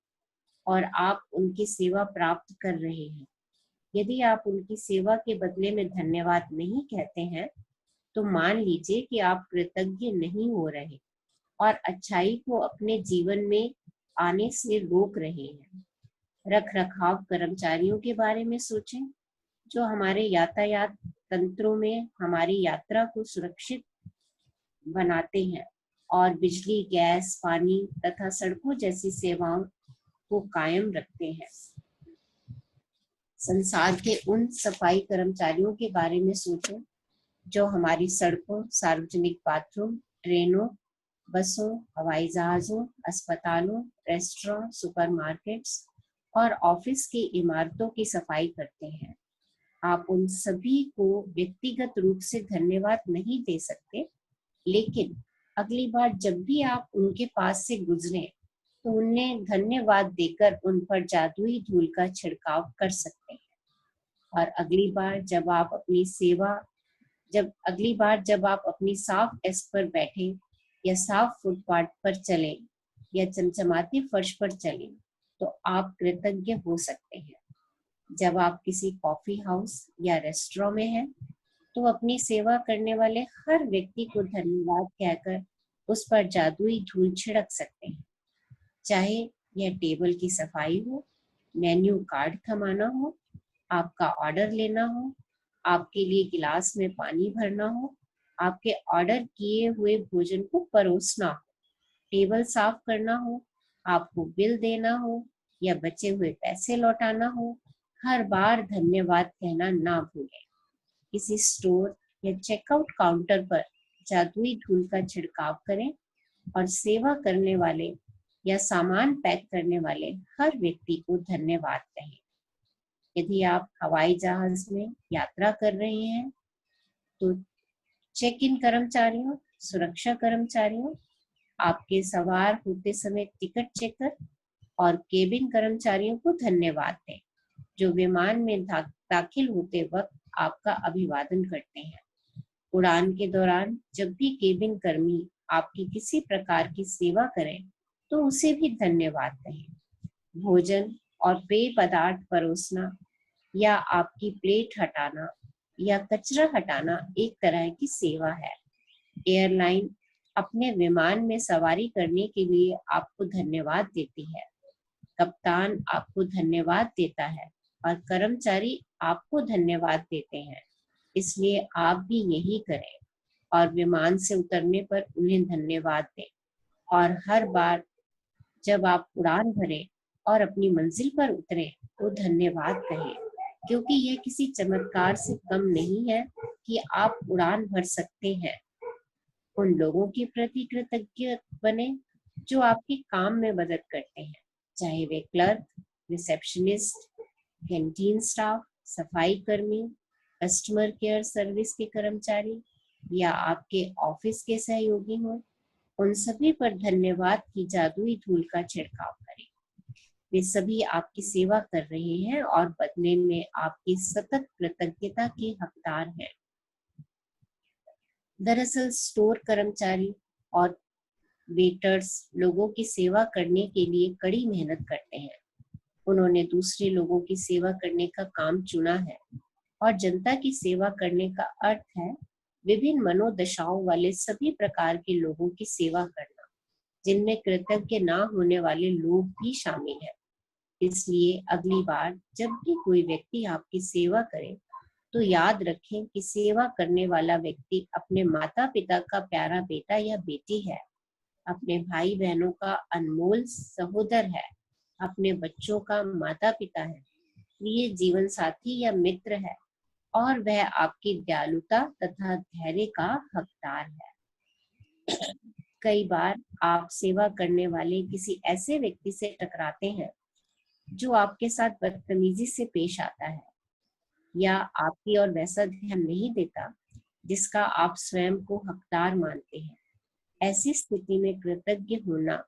और आप उनकी सेवा प्राप्त कर रहे हैं। यदि आप उनकी सेवा के बदले में धन्यवाद नहीं कहते हैं तो मान लीजिए कि आप कृतज्ञ नहीं हो रहे और अच्छाई को अपने जीवन में आने से रोक रहे हैं। रख रखाव कर्मचारियों के बारे में सोचें जो हमारे यातायात तंत्रों में हमारी यात्रा को सुरक्षित बनाते हैं और बिजली, गैस, पानी तथा सड़कों जैसी सेवाओं को कायम रखते हैं। संसार के उन सफाई कर्मचारियों के बारे में सोचें जो हमारी सड़कों, सार्वजनिक बाथरूम, ट्रेनों, बसों, हवाई जहाजों, अस्पतालों, रेस्टोरेंट, सुपरमार्केट्स और ऑफिस की इमारतों की सफाई करते हैं। आप उन सभी को व्यक्तिगत रूप से धन्यवाद नहीं दे सकते, लेकिन अगली बार जब भी आप उनके पास से गुजरें तो उन्हें धन्यवाद देकर उन पर जादुई धूल का छिड़काव कर सकते हैं। और अगली बार जब आप अपनी साफ डेस्क पर बैठे या साफ फुटपाथ पर चलें या चमचमाते फर्श पर चलें तो आप कृतज्ञ हो सकते हैं। जब आप किसी कॉफी हाउस या रेस्टोरेंट में हैं तो अपनी सेवा करने वाले हर व्यक्ति को धन्यवाद कहकर उस पर जादुई धूल छिड़क सकते हैं। चाहे यह टेबल की सफाई हो, मेन्यू कार्ड थमाना हो, आपका ऑर्डर लेना हो, आपके लिए गिलास में पानी भरना हो, आपके ऑर्डर किए हुए भोजन को परोसना हो, टेबल साफ करना हो, आपको बिल देना हो या बचे हुए पैसे लौटाना हो, हर बार धन्यवाद कहना ना भूलें। किसी स्टोर या चेकआउट काउंटर पर जादुई धूल का छिड़काव करें और सेवा करने वाले या सामान पैक करने वाले हर व्यक्ति को धन्यवाद कहें। यदि आप हवाई जहाज में यात्रा कर रहे हैं तो चेक इन कर्मचारियों, सुरक्षा कर्मचारियों, आपके सवार होते समय टिकट चेकर और केबिन कर्मचारियों को धन्यवाद दें, जो विमान में दाखिल होते वक्त आपका अभिवादन करते हैं। उड़ान के दौरान जब भी केबिन कर्मी आपकी किसी प्रकार की सेवा करें तो उसे भी धन्यवाद कहें। भोजन और पेय पदार्थ परोसना या आपकी प्लेट हटाना या कचरा हटाना एक तरह की सेवा है। एयरलाइन अपने विमान में सवारी करने के लिए आपको धन्यवाद देती है। कप्तान आपको धन्यवाद देता है और कर्मचारी आपको धन्यवाद देते हैं। इसलिए आप भी यही करें और विमान से उतरने पर उन्हें धन्यवाद दें। और हर बार जब आप उड़ान भरें और अपनी मंजिल पर उतरें तो धन्यवाद कहें, क्योंकि यह किसी चमत्कार से कम नहीं है कि आप उड़ान भर सकते हैं। उन लोगों के प्रति कृतज्ञ बने जो आपके काम में मदद करते हैं, चाहे वे क्लर्क, रिसेप्शनिस्ट, कैंटीन स्टाफ, सफाई कर्मी, कस्टमर केयर सर्विस के कर्मचारी या आपके ऑफिस के सहयोगी हों। उन सभी पर धन्यवाद की जादुई धूल का छिड़काव करें। वे सभी आपकी सेवा कर रहे हैं और बदले में आपकी सतत कृतज्ञता के हकदार हैं। दरअसल स्टोर कर्मचारी और वेटर्स लोगों की सेवा करने के लिए कड़ी मेहनत करते हैं। उन्होंने दूसरे लोगों की सेवा करने का काम चुना है और जनता की सेवा करने का अर्थ है विभिन्न मनोदशाओं वाले सभी प्रकार के लोगों की सेवा करना, जिनमें कृतज्ञ ना होने वाले लोग भी शामिल हैं। इसलिए अगली बार जब भी कोई व्यक्ति आपकी सेवा करे तो याद रखें कि सेवा करने वाला व्यक्ति अपने माता पिता का प्यारा बेटा या बेटी है, अपने भाई बहनों का अनमोल सहोदर है, अपने बच्चों का माता पिता है, प्रिय जीवन साथी या मित्र है और वह आपकी दयालुता तथा धैर्य का हकदार है। कई बार आप सेवा करने वाले किसी ऐसे व्यक्ति से टकराते हैं जो आपके साथ बदतमीजी से पेश आता है या आपकी ओर वैसा ध्यान नहीं देता जिसका आप स्वयं को हकदार मानते हैं। ऐसी स्थिति में कृतज्ञ होना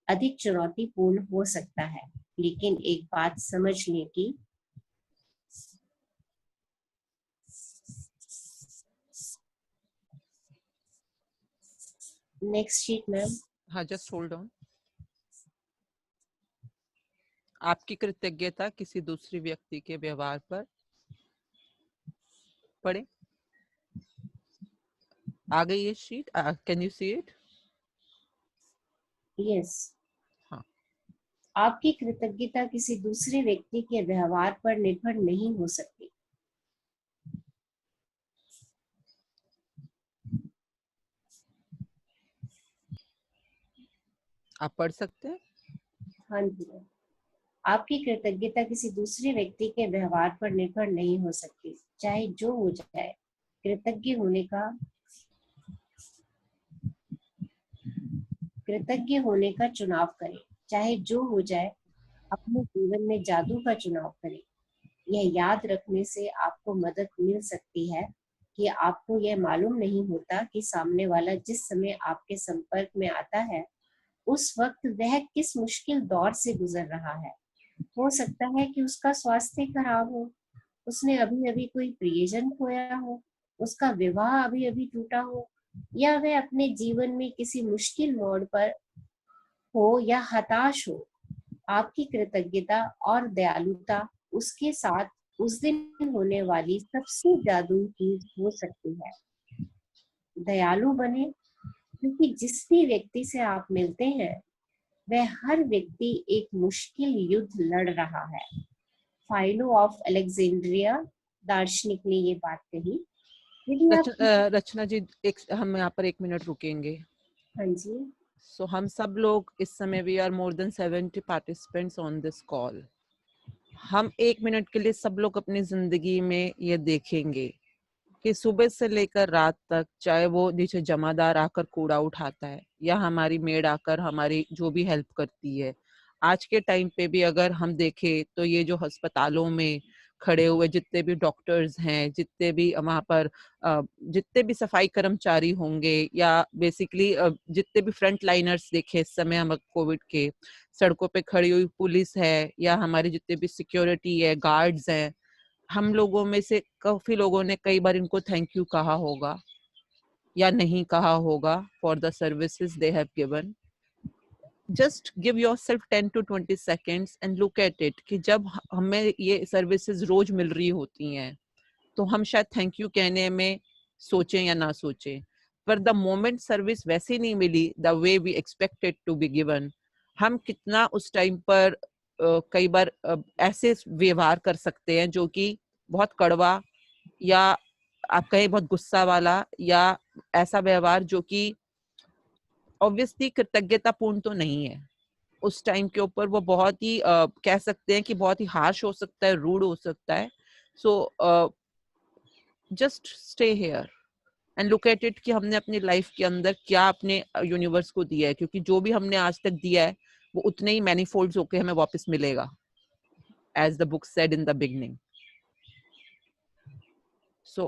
अधिक चुनौतीपूर्ण हो सकता है, लेकिन एक बात समझ लें कि नेक्स्ट शीट मैम। हाँ, जस्ट होल्ड ऑन। आपकी कृतज्ञता किसी दूसरे व्यक्ति के व्यवहार पर पड़े। आ गई ये sheet, can you see it? Yes. हाँ। आपकी कृतज्ञता किसी दूसरे व्यक्ति के व्यवहार पर निर्भर नहीं हो सकती। आप पढ़ सकते हैं? हाँ जी। आपकी कृतज्ञता किसी दूसरे व्यक्ति के व्यवहार पर निर्भर नहीं हो सकती, चाहे जो हो जाए। कृतज्ञ होने का चुनाव करें, चाहे जो हो जाए। अपने जीवन में जादू का चुनाव करें। यह याद रखने से आपको मदद मिल सकती है कि आपको यह मालूम नहीं होता कि सामने वाला जिस समय आपके संपर्क में आता है उस वक्त वह किस मुश्किल दौर से गुजर रहा है। हो सकता है कि उसका स्वास्थ्य खराब हो, उसने अभी अभी कोई प्रियजन खोया हो, उसका विवाह अभी अभी टूटा हो, या वह अपने जीवन में किसी मुश्किल मोड़ पर हो या हताश हो। आपकी कृतज्ञता और दयालुता उसके साथ उस दिन होने वाली सबसे जादुई चीज हो सकती है। दयालु बने, क्योंकि जिस भी व्यक्ति से आप मिलते हैं वह हर व्यक्ति एक मुश्किल युद्ध लड़ रहा है। फाइलो ऑफ अलेक्जेंड्रिया दार्शनिक ने ये बात कही। रचना जी, हम यहाँ पर 1 मिनट रुकेंगे। हाँ जी। सो हम सब लोग इस समय we are more than 70 participants on this call. हम 1 मिनट के लिए सब लोग अपनी जिंदगी में ये देखेंगे कि सुबह से लेकर रात तक, चाहे वो नीचे जमादार आकर कूड़ा उठाता है या हमारी मेड आकर हमारी जो भी हेल्प करती है, आज के टाइम पे भी अगर हम देखें तो ये जो अस्पतालों में खड़े हुए जितने भी डॉक्टर्स हैं, जितने भी वहाँ पर जितने भी सफाई कर्मचारी होंगे, या बेसिकली जितने भी फ्रंट लाइनर्स देखे इस समय हम कोविड के, सड़कों पे खड़ी हुई पुलिस है, या हमारे जितने भी सिक्योरिटी है, गार्ड्स हैं, हम लोगों में से काफी लोगों ने कई बार इनको थैंक यू कहा होगा या नहीं कहा होगा for the services they have given. Just give yourself 10 to 20 seconds and look at it कि जब हमें ये सर्विसेज रोज मिल रही होती हैं तो हम शायद थैंक यू कहने में सोचें या ना सोचें, पर द मोमेंट सर्विस वैसे नहीं मिली the way we expected to be given, हम कितना उस टाइम पर कई बार ऐसे व्यवहार कर सकते हैं जो कि बहुत कड़वा, या आप कहें बहुत गुस्सा वाला, या ऐसा व्यवहार जो कि ऑब्वियसली कृतज्ञतापूर्ण तो नहीं है. उस टाइम के ऊपर वो बहुत ही कह सकते हैं कि बहुत ही हार्श हो सकता है, रूड हो सकता है. So just stay here and look at it कि हमने अपनी लाइफ के अंदर क्या अपने यूनिवर्स को दिया है, क्योंकि जो भी हमने आज तक दिया है वो उतने ही मैनीफोल्ड्स होके हमें वापस मिलेगा, as the book said in the beginning. So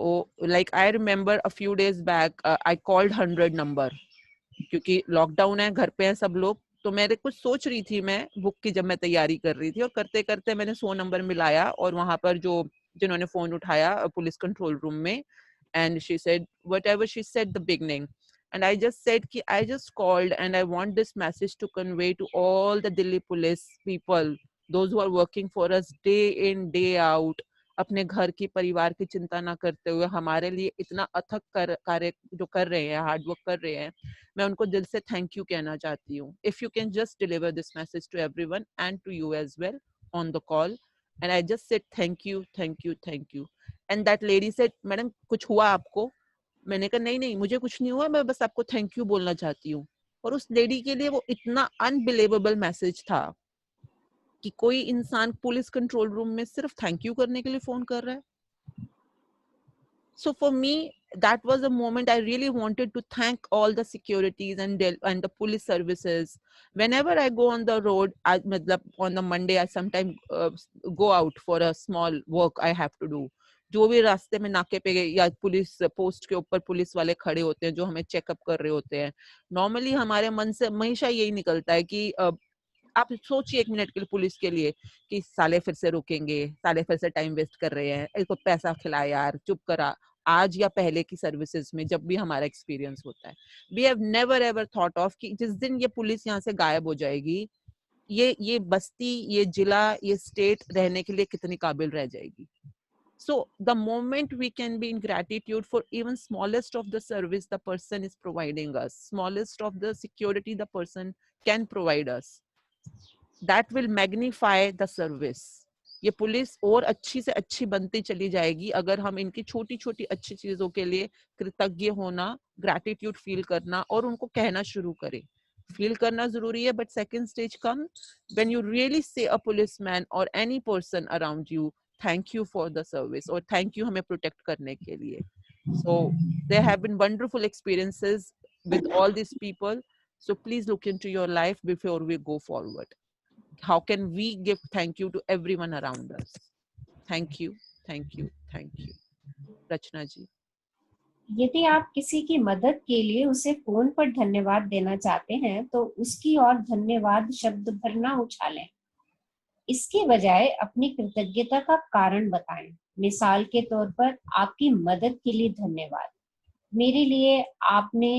like I remember a few days back I called 100 number क्योंकि लॉकडाउन है, घर पे हैं सब लोग, तो मेरे कुछ सोच रही थी मैं बुक की जब मैं तैयारी कर रही थी, और करते करते मैंने 100 नंबर मिलाया, और वहां पर जो जिन्होंने फोन उठाया पुलिस कंट्रोल रूम में, and she said whatever she said the beginning, and I just said कि I just called and I want this message to convey to all the Delhi police people, those who are working for us day in day out, अपने घर की परिवार की चिंता ना करते हुए हमारे लिए इतना अथक कार्य जो कर रहे हैं, हार्ड वर्क कर रहे हैं, मैं उनको दिल से थैंक यू कहना चाहती हूँ. If you can just deliver this message to everyone and to you as well on the call, and I just said thank you thank you thank you. And that lady said madam कुछ हुआ आपको? मैंने कहा नहीं नहीं मुझे कुछ नहीं हुआ, मैं बस आपको थैंक यू बोलना चाहती हूँ. और उस लेडी के लिए वो इतना अनबिलीवेबल मैसेज था कि कोई इंसान पुलिस कंट्रोल रूम में सिर्फ थैंक यू करने के लिए फोन कर रहा है. So for me, that was a moment I really wanted to thank all the securities and the police services. Whenever I go on the road, on the Monday, I sometimes go out for a small work I have to do. जो भी रास्ते में नाके पे या police post के ऊपर police वाले खड़े होते हैं जो हमें चेकअप कर रहे होते हैं, नॉर्मली हमारे मन से हमेशा यही निकलता है कि आप सोचिए 1 मिनट के लिए पुलिस के लिए कि साले फिर से रुकेंगे, साले फिर से टाइम वेस्ट कर रहे हैं, इसको पैसा खिला यार, चुप करा. आज या पहले की सर्विसेज में जब भी हमारा एक्सपीरियंस होता है, we have never ever thought of कि जिस दिन ये पुलिस यहाँ से गायब हो जाएगी, ये बस्ती, ये जिला, ये स्टेट रहने के लिए कितनी काबिल रह जाएगी. So the moment we can be in gratitude for even smallest of the service the person is providing us, smallest of the security the person can provide us, that will magnify the service. ये police और अच्छी से अच्छी बनती चली जाएगी अगर हम इनकी छोटी छोटी अच्छी चीजों के लिए कृतज्ञ होना, ग्रैटिट्यूड फील करना और उनको कहना शुरू करें. फील करना जरूरी है, but second stage come when you really say a policeman और any person around you thank you for the service, और थैंक यू हमें प्रोटेक्ट करने के लिए. So there have been wonderful experiences with all these people. So please look into your life before we go forward. How can we give thank you to everyone around us? Thank you, thank you, thank you. Rachna ji. यदि आप किसी की मदद के लिए उसे phone पर धन्यवाद देना चाहते हैं तो उसकी और धन्यवाद शब्द भर ना उछालें. इसके बजाय अपनी कृतज्ञता का कारण बताएं. मिसाल के तौर पर, आपकी मदद के लिए धन्यवाद. मेरे लिए आपने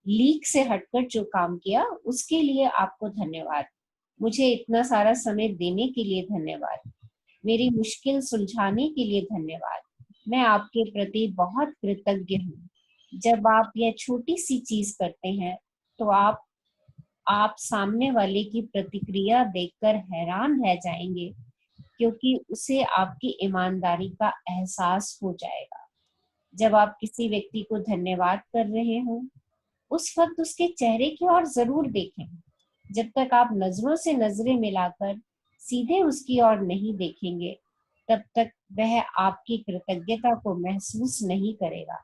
लीक से हटकर जो काम किया उसके लिए आपको धन्यवाद. मुझे इतना सारा समय देने के लिए धन्यवाद. मेरी मुश्किल सुलझाने के लिए धन्यवाद. मैं आपके प्रति बहुत कृतज्ञ हूँ. जब आप यह छोटी सी चीज करते हैं तो आप सामने वाले की प्रतिक्रिया देखकर हैरान रह जाएंगे, क्योंकि उसे आपकी ईमानदारी का एहसास हो जाएगा. जब आप किसी व्यक्ति को धन्यवाद कर रहे हो, उस वक्त उसके चेहरे की ओर जरूर देखें. जब तक आप नजरों से नजरें मिलाकर सीधे उसकी ओर नहीं देखेंगे, तब तक वह आपकी कृतज्ञता को महसूस नहीं करेगा,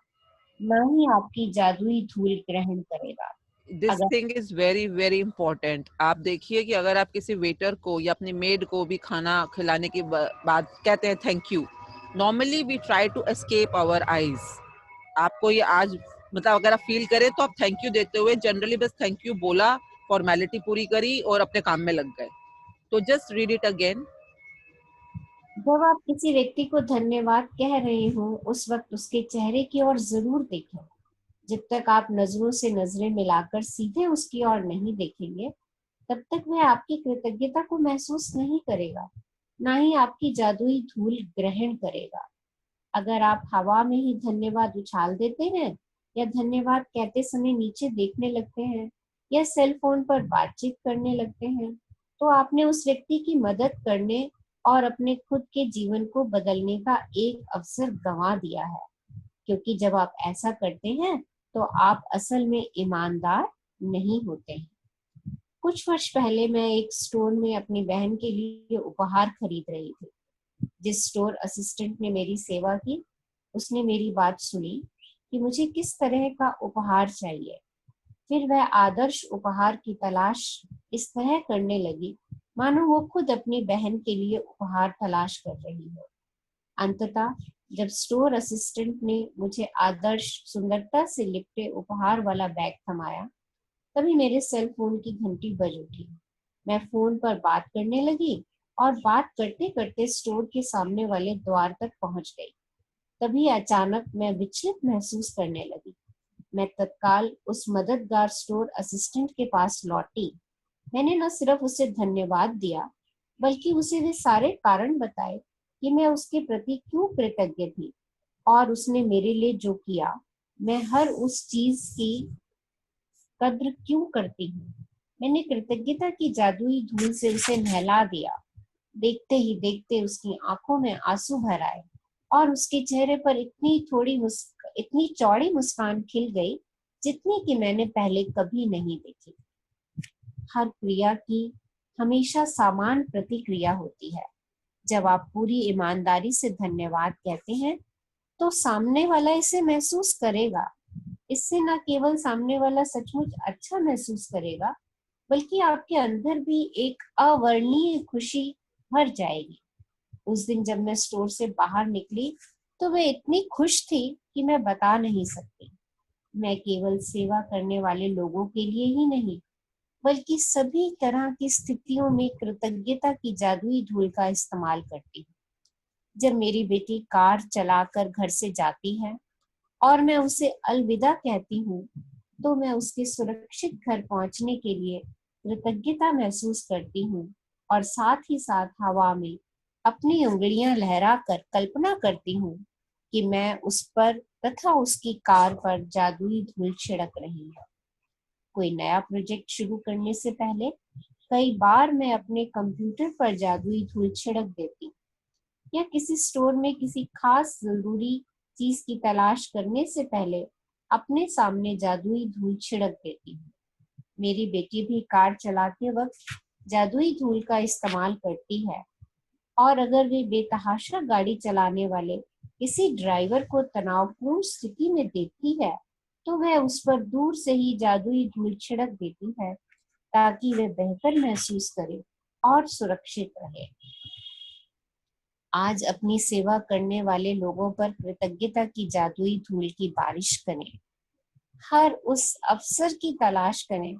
न ही आपकी जादुई धूल ग्रहण करेगा. दिस अगर thing is very very important. आप देखिए कि अगर आप किसी वेटर को या अपनी मेड को भी खाना खिलाने के बाद कहते हैं thank you, normally we try to escape our eyes. आपको ये आज मतलब अगर आप फील करें तो आप थैंक यू देते हुए जनरली बस थैंक यू बोला, फॉर्मेलिटी पूरी करी और अपने काम में लग गए। तो जस्ट रीड इट अगेन। जब आप किसी व्यक्ति को धन्यवाद कह रहे हो उस वक्त उसके चेहरे की ओर जरूर देखें। जब तक आप नजरों से नजरें मिलाकर सीधे उसकी ओर नहीं देखेंगे तब तक वह आपकी कृतज्ञता को महसूस नहीं करेगा, ना ही आपकी जादुई धूल ग्रहण करेगा। अगर आप हवा में ही धन्यवाद उछाल देते हैं या धन्यवाद कहते समय नीचे देखने लगते हैं या सेल फोन पर बातचीत करने लगते हैं तो आपने उस व्यक्ति की मदद करने और अपने खुद के जीवन को बदलने का एक अवसर गंवा दिया है। क्योंकि जब आप ऐसा करते हैं तो आप असल में ईमानदार नहीं होते हैं। कुछ वर्ष पहले मैं एक स्टोर में अपनी बहन के लिए उपहार खरीद रही थी। जिस स्टोर असिस्टेंट ने मेरी सेवा की उसने मेरी बात सुनी कि मुझे किस तरह का उपहार चाहिए। फिर वह आदर्श उपहार की तलाश इस तरह करने लगी मानो वो खुद अपनी बहन के लिए उपहार तलाश कर रही हो। अंततः जब स्टोर असिस्टेंट ने मुझे आदर्श सुंदरता से लिपटे उपहार वाला बैग थमाया तभी मेरे सेल फोन की घंटी बज उठी। मैं फोन पर बात करने लगी और बात करते करते स्टोर के सामने वाले द्वार तक पहुंच गई। तभी अचानक मैं विचलित महसूस करने लगी। मैं तत्काल उस मददगार स्टोर असिस्टेंट के पास लौटी। मैंने न सिर्फ उसे धन्यवाद दिया बल्कि उसे वे सारे कारण बताए कि मैं उसके प्रति क्यों कृतज्ञ थी और उसने मेरे लिए जो किया मैं हर उस चीज की कद्र क्यों करती हूँ। मैंने कृतज्ञता की जादुई धूल से उसे नहला दिया। देखते ही देखते उसकी आंखों में आंसू भर आए और उसके चेहरे पर इतनी चौड़ी मुस्कान खिल गई जितनी कि मैंने पहले कभी नहीं देखी। हर क्रिया की हमेशा समान प्रतिक्रिया होती है। जब आप पूरी ईमानदारी से धन्यवाद कहते हैं तो सामने वाला इसे महसूस करेगा। इससे न केवल सामने वाला सचमुच अच्छा महसूस करेगा बल्कि आपके अंदर भी एक अवर्णनीय खुशी भर जाएगी। उस दिन जब मैं स्टोर से बाहर निकली तो मैं इतनी खुश थी कि मैं बता नहीं सकती। मैं केवल सेवा करने वाले लोगों के लिए ही नहीं बल्कि सभी तरह की स्थितियों में कृतज्ञता की जादुई धूल का इस्तेमाल करती हूँ। जब मेरी बेटी कार चलाकर घर से जाती है और मैं उसे अलविदा कहती हूँ तो मैं उसके सुरक्षित घर पहुंचने के लिए कृतज्ञता महसूस करती हूँ और साथ ही साथ हवा में अपनी उंगलियां लहराकर कल्पना करती हूँ कि मैं उस पर तथा उसकी कार पर जादुई धूल छिड़क रही है। कोई नया प्रोजेक्ट शुरू करने से पहले कई बार मैं अपने कंप्यूटर पर जादुई धूल छिड़क देती या किसी स्टोर में किसी खास जरूरी चीज की तलाश करने से पहले अपने सामने जादुई धूल छिड़क देती हूँ। मेरी बेटी भी कार चलाते वक्त जादुई धूल का इस्तेमाल करती है और अगर वे बेतहाशा गाड़ी चलाने वाले किसी ड्राइवर को तनावपूर्ण स्थिति में देखती है तो वह उस पर दूर से ही जादुई धूल छिड़क देती है ताकि वे बेहतर महसूस करे और सुरक्षित रहे। आज अपनी सेवा करने वाले लोगों पर कृतज्ञता की जादुई धूल की बारिश करें। हर उस अवसर की तलाश करें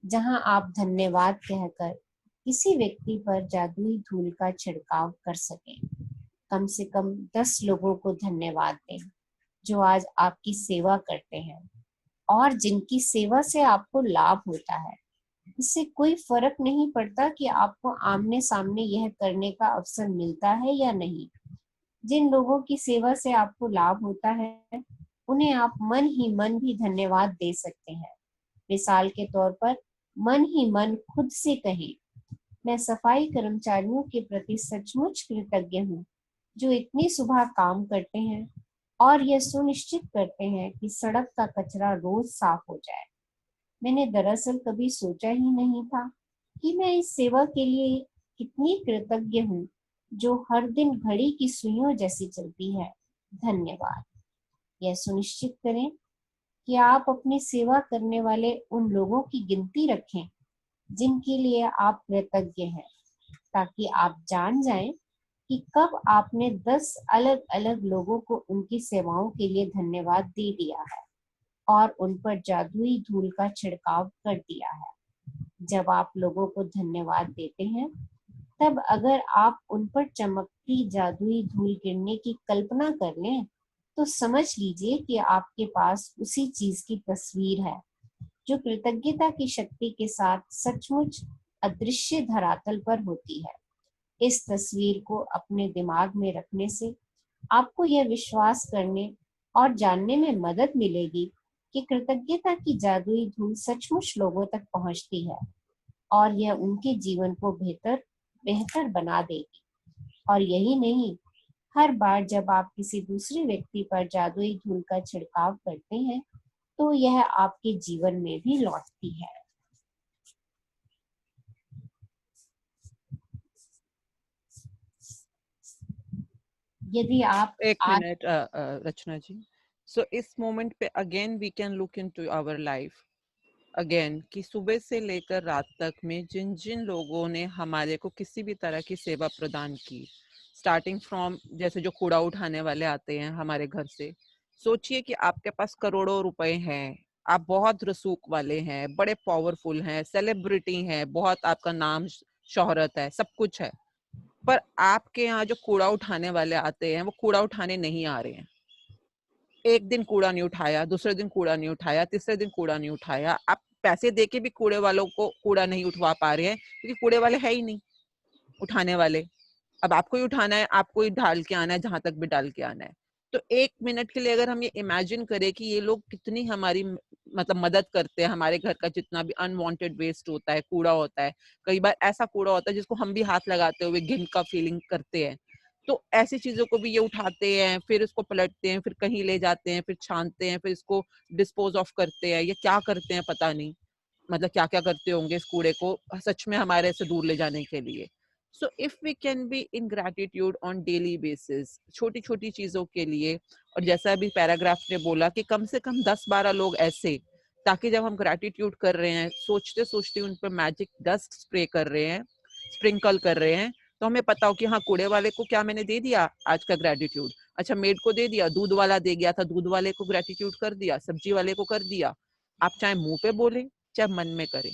जहां आप धन्यवाद कहकर किसी व्यक्ति पर जादुई धूल का छिड़काव कर सकें। कम से कम 10 लोगों को धन्यवाद दें जो आज आपकी सेवा करते हैं और जिनकी सेवा से आपको लाभ होता है। इससे कोई फर्क नहीं पड़ता कि आपको आमने सामने यह करने का अवसर मिलता है या नहीं। जिन लोगों की सेवा से आपको लाभ होता है उन्हें आप मन ही मन भी धन्यवाद दे सकते हैं। मिसाल के तौर पर मन ही मन खुद से कहें, मैं सफाई कर्मचारियों के प्रति सचमुच कृतज्ञ हूँ जो इतनी सुबह काम करते हैं और यह सुनिश्चित करते हैं कि सड़क का कचरा रोज साफ हो जाए। मैंने दरअसल कभी सोचा ही नहीं था कि मैं इस सेवा के लिए कितनी कृतज्ञ हूँ जो हर दिन घड़ी की सुइयों जैसी चलती है। धन्यवाद। यह सुनिश्चित करें कि आप अपनी सेवा करने वाले उन लोगों की गिनती रखें जिनके लिए आप कृतज्ञ हैं, ताकि आप जान जाएं कि कब आपने 10 अलग अलग लोगों को उनकी सेवाओं के लिए धन्यवाद दे दिया है और उन पर जादुई धूल का छिड़काव कर दिया है। जब आप लोगों को धन्यवाद देते हैं, तब अगर आप उन पर चमकती जादुई धूल गिरने की कल्पना कर लें, तो समझ लीजिए कि आपके पास उसी चीज की तस्वीर है जो कृतज्ञता की शक्ति के साथ सचमुच अदृश्य धरातल पर होती है। इस तस्वीर को अपने दिमाग में रखने से आपको यह विश्वास करने और जानने में मदद मिलेगी कि कृतज्ञता की जादुई धूल सचमुच लोगों तक पहुंचती है और यह उनके जीवन को बेहतर बना देगी। और यही नहीं, हर बार जब आप किसी दूसरे व्यक्ति पर जादुई धूल का छिड़काव करते हैं, तो यह आपके जीवन में भी लौटती है। यदि आप एक मिनट रचना जी, सो इस मोमेंट पे again we can look into our life again कि सुबह से लेकर रात तक में जिन जिन लोगों ने हमारे को किसी भी तरह की सेवा प्रदान की, स्टार्टिंग फ्रॉम जैसे जो कूड़ा उठाने वाले आते हैं हमारे घर से, सोचिए कि आपके पास करोड़ों रुपए हैं, आप बहुत रसूख वाले हैं, बड़े पावरफुल हैं, सेलिब्रिटी हैं, बहुत आपका नाम शोहरत है, सब कुछ है, पर आपके यहाँ जो कूड़ा उठाने वाले आते हैं वो कूड़ा उठाने नहीं आ रहे हैं। एक दिन कूड़ा नहीं उठाया, दूसरे दिन कूड़ा नहीं उठाया, तीसरे दिन कूड़ा नहीं उठाया, आप पैसे देके भी कूड़े वालों को कूड़ा नहीं उठवा पा रहे हैं क्योंकि कूड़े वाले है ही नहीं उठाने वाले। अब आपको ही उठाना है, आपको ही डाल के आना है जहां तक भी डाल के आना है। तो एक मिनट के लिए अगर हम ये इमेजिन करें कि ये लोग कितनी हमारी मतलब मदद करते हैं, हमारे घर का जितना भी अनवांटेड वेस्ट होता है, कूड़ा होता है, कई बार ऐसा कूड़ा होता है जिसको हम भी हाथ लगाते हुए गिल्ट का फीलिंग करते हैं, तो ऐसी चीजों को भी ये उठाते हैं, फिर इसको पलटते हैं, फिर कहीं ले जाते हैं, फिर छानते हैं, फिर इसको डिस्पोज ऑफ करते हैं, ये क्या करते हैं पता नहीं, मतलब क्या क्या करते होंगे इस कूड़े को सच में हमारे से दूर ले जाने के लिए। So if we can be in gratitude on daily basis छोटी छोटी चीजों के लिए, और जैसा अभी पैराग्राफ ने बोला कि कम से कम 10-12 लोग ऐसे, ताकि जब हम ग्रैटिट्यूड कर रहे हैं सोचते सोचते उन पर मैजिक डस्ट स्प्रे कर रहे हैं, स्प्रिंकल कर रहे हैं, तो हमें पता हो कि हाँ कूड़े वाले को क्या मैंने दे दिया आज का ग्रैटिट्यूड, अच्छा मेड को दे दिया, दूध वाला दे गया था दूध वाले को ग्रैटिट्यूड कर दिया, सब्जी वाले को कर दिया। आप चाहे मुंह पे बोले चाहे मन में करें,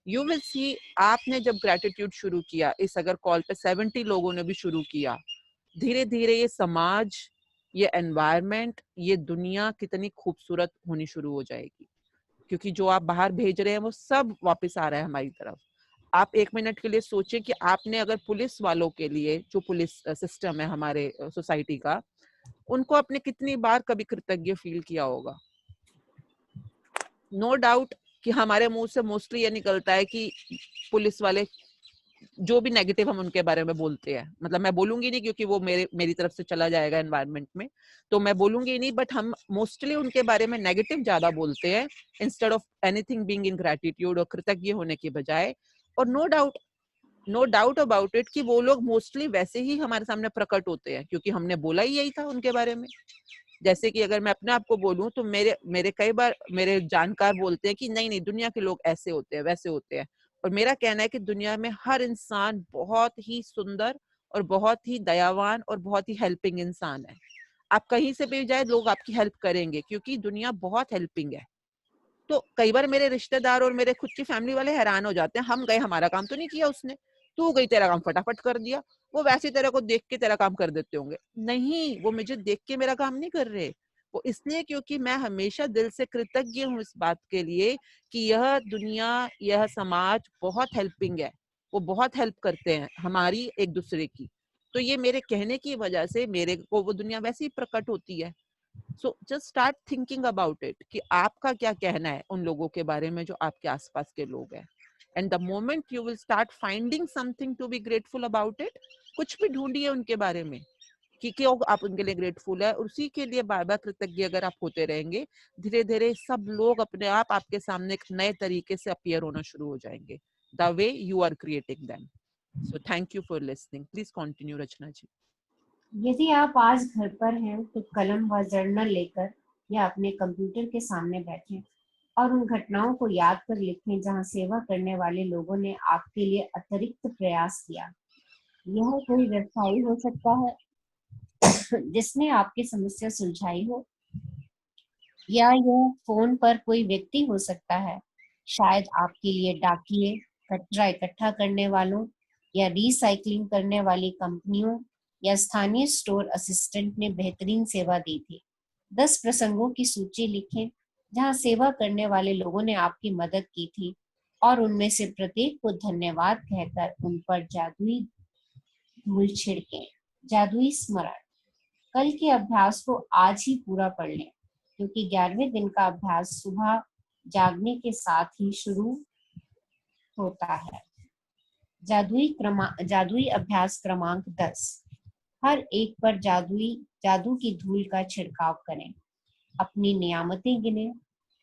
यू विल सी आपने जब ग्रैटिट्यूड शुरू किया, इस अगर कॉल पे 70 लोगों ने भी शुरू किया, धीरे धीरे ये समाज, ये एनवायरनमेंट, ये दुनिया कितनी खूबसूरत होनी शुरू हो जाएगी, क्योंकि जो आप बाहर भेज रहे हैं वो सब वापस आ रहा है हमारी तरफ। आप एक मिनट के लिए सोचें कि आपने अगर पुलिस वालों के लिए, जो पुलिस सिस्टम है हमारे सोसाइटी का, उनको आपने कितनी बार कभी कृतज्ञ फील किया होगा। नो डाउट कि हमारे मुंह से मोस्टली ये निकलता है कि पुलिस वाले जो भी नेगेटिव हम उनके बारे में बोलते हैं, मतलब मैं बोलूंगी नहीं क्योंकि वो मेरी तरफ से चला जाएगा एनवायरनमेंट में, तो मैं बोलूंगी नहीं, बट हम मोस्टली उनके बारे में नेगेटिव ज्यादा बोलते हैं instead of anything being in gratitude, और कृतज्ञ होने की बजाय। और नो डाउट अबाउट इट कि वो लोग मोस्टली वैसे ही हमारे सामने प्रकट होते हैं क्योंकि हमने बोला ही यही था उनके बारे में। जैसे कि अगर मैं अपने आप को बोलूं तो मेरे कई बार मेरे जानकार बोलते हैं कि नहीं नहीं दुनिया के लोग ऐसे होते हैं वैसे होते हैं, और मेरा कहना है कि दुनिया में हर इंसान बहुत ही सुंदर और बहुत ही दयावान और बहुत ही हेल्पिंग इंसान है। आप कहीं से भी जाए लोग आपकी हेल्प करेंगे क्योंकि दुनिया बहुत हेल्पिंग है। तो कई बार मेरे रिश्तेदार और मेरे खुद की फैमिली वाले हैरान हो जाते हैं, हम गए हमारा काम तो नहीं किया उसने, तू गई तेरा काम फटाफट कर दिया, वो वैसे तेरे को देख के तेरा काम कर देते होंगे। नहीं, वो मुझे देख के मेरा काम नहीं कर रहे, वो इसलिए क्योंकि मैं हमेशा दिल से कृतज्ञ हूँ इस बात के लिए कि यह दुनिया, यह समाज बहुत हेल्पिंग है, वो बहुत हेल्प करते हैं हमारी एक दूसरे की। तो ये मेरे कहने की वजह से मेरे को वो दुनिया वैसे ही प्रकट होती है। So just start thinking about it कि आपका क्या कहना है उन लोगों के बारे में जो आपके आसपास के लोग हैं, and the moment you will start finding something to be grateful about it, कुछ भी ढूंढिए उनके बारे में कि क्यों आप उनके लिए ग्रेटफुल है, और उसी के लिए बार बार कृतज्ञ अगर आप होते रहेंगे, धीरे धीरे सब लोग अपने आप आपके सामने एक नए तरीके से अपीयर होना शुरू हो जाएंगे, the way you are creating them. So thank you for listening, please continue Rachna ji. यदि आप आज घर पर हैं तो कलम व जर्नल लेकर या अपने कंप्यूटर के सामने बैठें और उन घटनाओं को याद कर लिखें जहां सेवा करने वाले लोगों ने आपके लिए अतिरिक्त प्रयास किया। यह कोई व्यवसायी हो सकता है जिसने आपकी समस्या सुलझाई हो, या यह फोन पर कोई व्यक्ति हो सकता है, शायद आपके लिए डाकिये, कचरा इकट्ठा करने वालों या रिसाइकलिंग करने वाली कंपनियों या स्थानीय स्टोर असिस्टेंट ने बेहतरीन सेवा दी थी। 10 प्रसंगों की सूची लिखें जहां सेवा करने वाले लोगों ने आपकी मदद की थी और उनमें से प्रत्येक को धन्यवाद कहकर उन पर जादुई धूल छिड़कें। जादुई स्मरण। कल के अभ्यास को आज ही पूरा पढ़ लें, क्योंकि 11वें दिन का अभ्यास सुबह जागने के साथ ही शुरू होता है। जादुई अभ्यास क्रमांक 10। हर एक पर जादू की धूल का छिड़काव करें। अपनी नियामतें गिनें।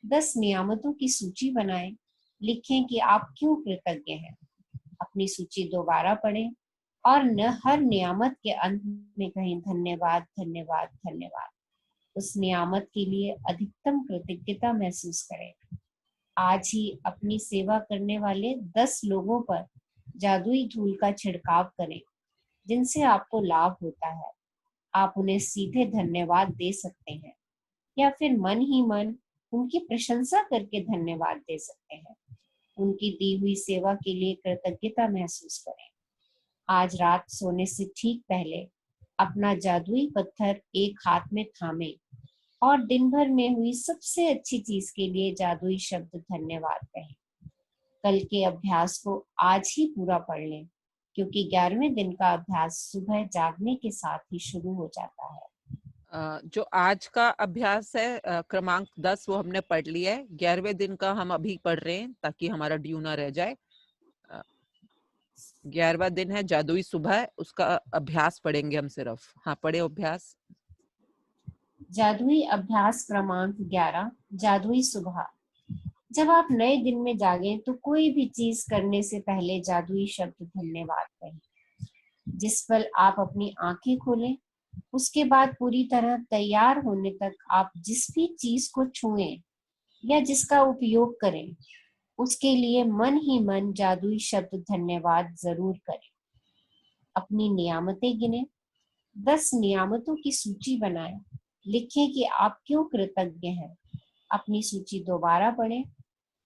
10 नियामतों की सूची बनाएं। लिखें कि आप क्यों कृतज्ञ हैं। अपनी सूची दोबारा पढ़ें और हर नियामत के अंत में कहें धन्यवाद, धन्यवाद, धन्यवाद। उस नियामत के लिए अधिकतम कृतज्ञता महसूस करें। आज ही अपनी सेवा करने वाले 10 लोगों पर जादुई धूल का छिड़काव करें जिनसे आपको लाभ होता है। आप उन्हें सीधे धन्यवाद दे सकते हैं या फिर मन ही मन उनकी प्रशंसा करके धन्यवाद दे सकते हैं। उनकी दी हुई सेवा के लिए कृतज्ञता महसूस करें। आज रात सोने से ठीक पहले अपना जादुई पत्थर एक हाथ में थामे और दिन भर में हुई सबसे अच्छी चीज के लिए जादुई शब्द धन्यवाद कहें। कल के अभ्यास को आज ही पूरा पढ़ लें, क्योंकि 11वें दिन का अभ्यास सुबह जागने के साथ ही शुरू हो जाता है। जो आज का अभ्यास है क्रमांक 10 वो हमने पढ़ लिया है। 11वें दिन का हम अभी पढ़ रहे हैं ताकि हमारा ड्यू ना रह जाए। 11वां दिन है जादुई सुबह, उसका अभ्यास पढ़ेंगे हम सिर्फ। हाँ, पढ़े अभ्यास। जादुई अभ्यास क्रमांक 11। जादुई सुबह। जब आप नए दिन में जागें तो कोई भी चीज करने से पहले जादुई शब्द धन्यवाद कहें। जिस पल आप अपनी आंखें खोलें उसके बाद पूरी तरह तैयार होने तक आप जिस भी चीज को छुएं या जिसका उपयोग करें उसके लिए मन ही मन जादुई शब्द धन्यवाद जरूर करें। अपनी नियामतें गिनें। 10 नियामतों की सूची बनाएं। लिखें कि आप क्यों कृतज्ञ हैं। अपनी सूची दोबारा पढ़ें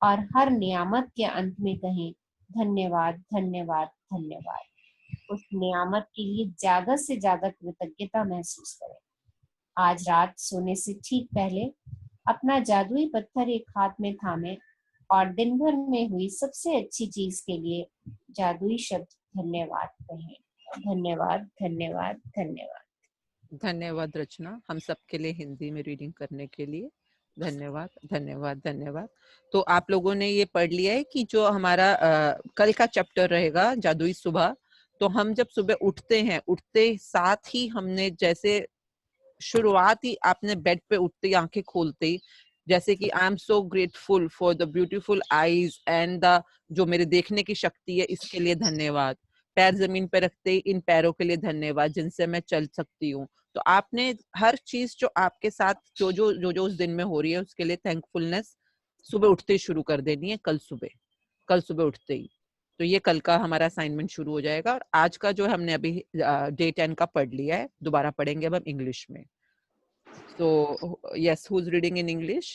और हर नियामत के अंत में कहें धन्यवाद, धन्यवाद, धन्यवाद। उस नियामत के लिए ज्यादा से ज्यादा कृतज्ञता महसूस करें। आज रात सोने से ठीक पहले अपना जादुई पत्थर एक हाथ में थामे और दिन भर में हुई सबसे अच्छी चीज के लिए जादुई शब्द धन्यवाद कहें। धन्यवाद, धन्यवाद, धन्यवाद। धन्यवाद रचना, हम सबके लिए हिंदी में रीडिंग करने के लिए। धन्यवाद, धन्यवाद, धन्यवाद। तो आप लोगों ने ये पढ़ लिया है कि जो हमारा कल का चैप्टर रहेगा जादुई सुबह, तो हम जब सुबह उठते हैं, उठते साथ ही हमने जैसे शुरुआत ही आपने बेड पे उठते ही आंखें खोलते ही जैसे कि I am so grateful for the beautiful eyes and the जो मेरे देखने की शक्ति है इसके लिए धन्यवाद। पैर जमीन पे रखते ही इन पैरों के लिए धन्यवाद जिनसे मैं चल सकती हूँ। तो आपने हर चीज जो आपके साथ जो उस दिन में हो रही है उसके लिए थैंकफुलनेस सुबह उठते ही शुरू कर देनी है। कल सुबह उठते ही। तो ये कल का हमारा असाइनमेंट शुरू हो जाएगा। और आज का जो हमने अभी डे 10 का पढ़ लिया है, दोबारा पढ़ेंगे अब हम इंग्लिश में। So yes, who's reading in English?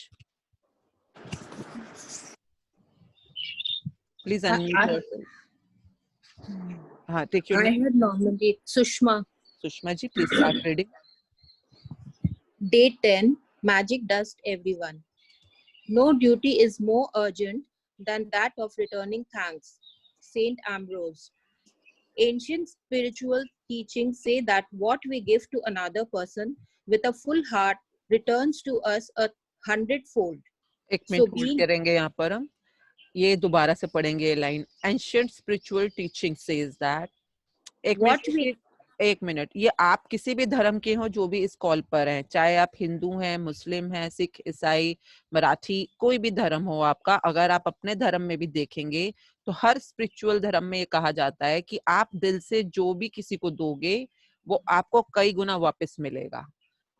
Please unmute yourself. Take your I name. had nominated Sushma. Sushma ji, please start reading. Day 10, Magic Dust Everyone. No duty is more urgent than that of returning thanks. Saint Ambrose. Ancient spiritual teachings say that what we give to another person with a full heart returns to us 100-fold. एक minute hold करेंगे यहाँ पर हम। ये दोबारा से पढ़ेंगे ये line. Ancient spiritual teaching says that एक मिनट, ये आप किसी भी धर्म के हो जो भी इस कॉल पर हैं, चाहे आप हिंदू हैं, मुस्लिम हैं, सिख, ईसाई, मराठी, कोई भी धर्म हो आपका, अगर आप अपने धर्म में भी देखेंगे तो हर स्पिरिचुअल धर्म में ये कहा जाता है कि आप दिल से जो भी किसी को दोगे वो आपको कई गुना वापस मिलेगा।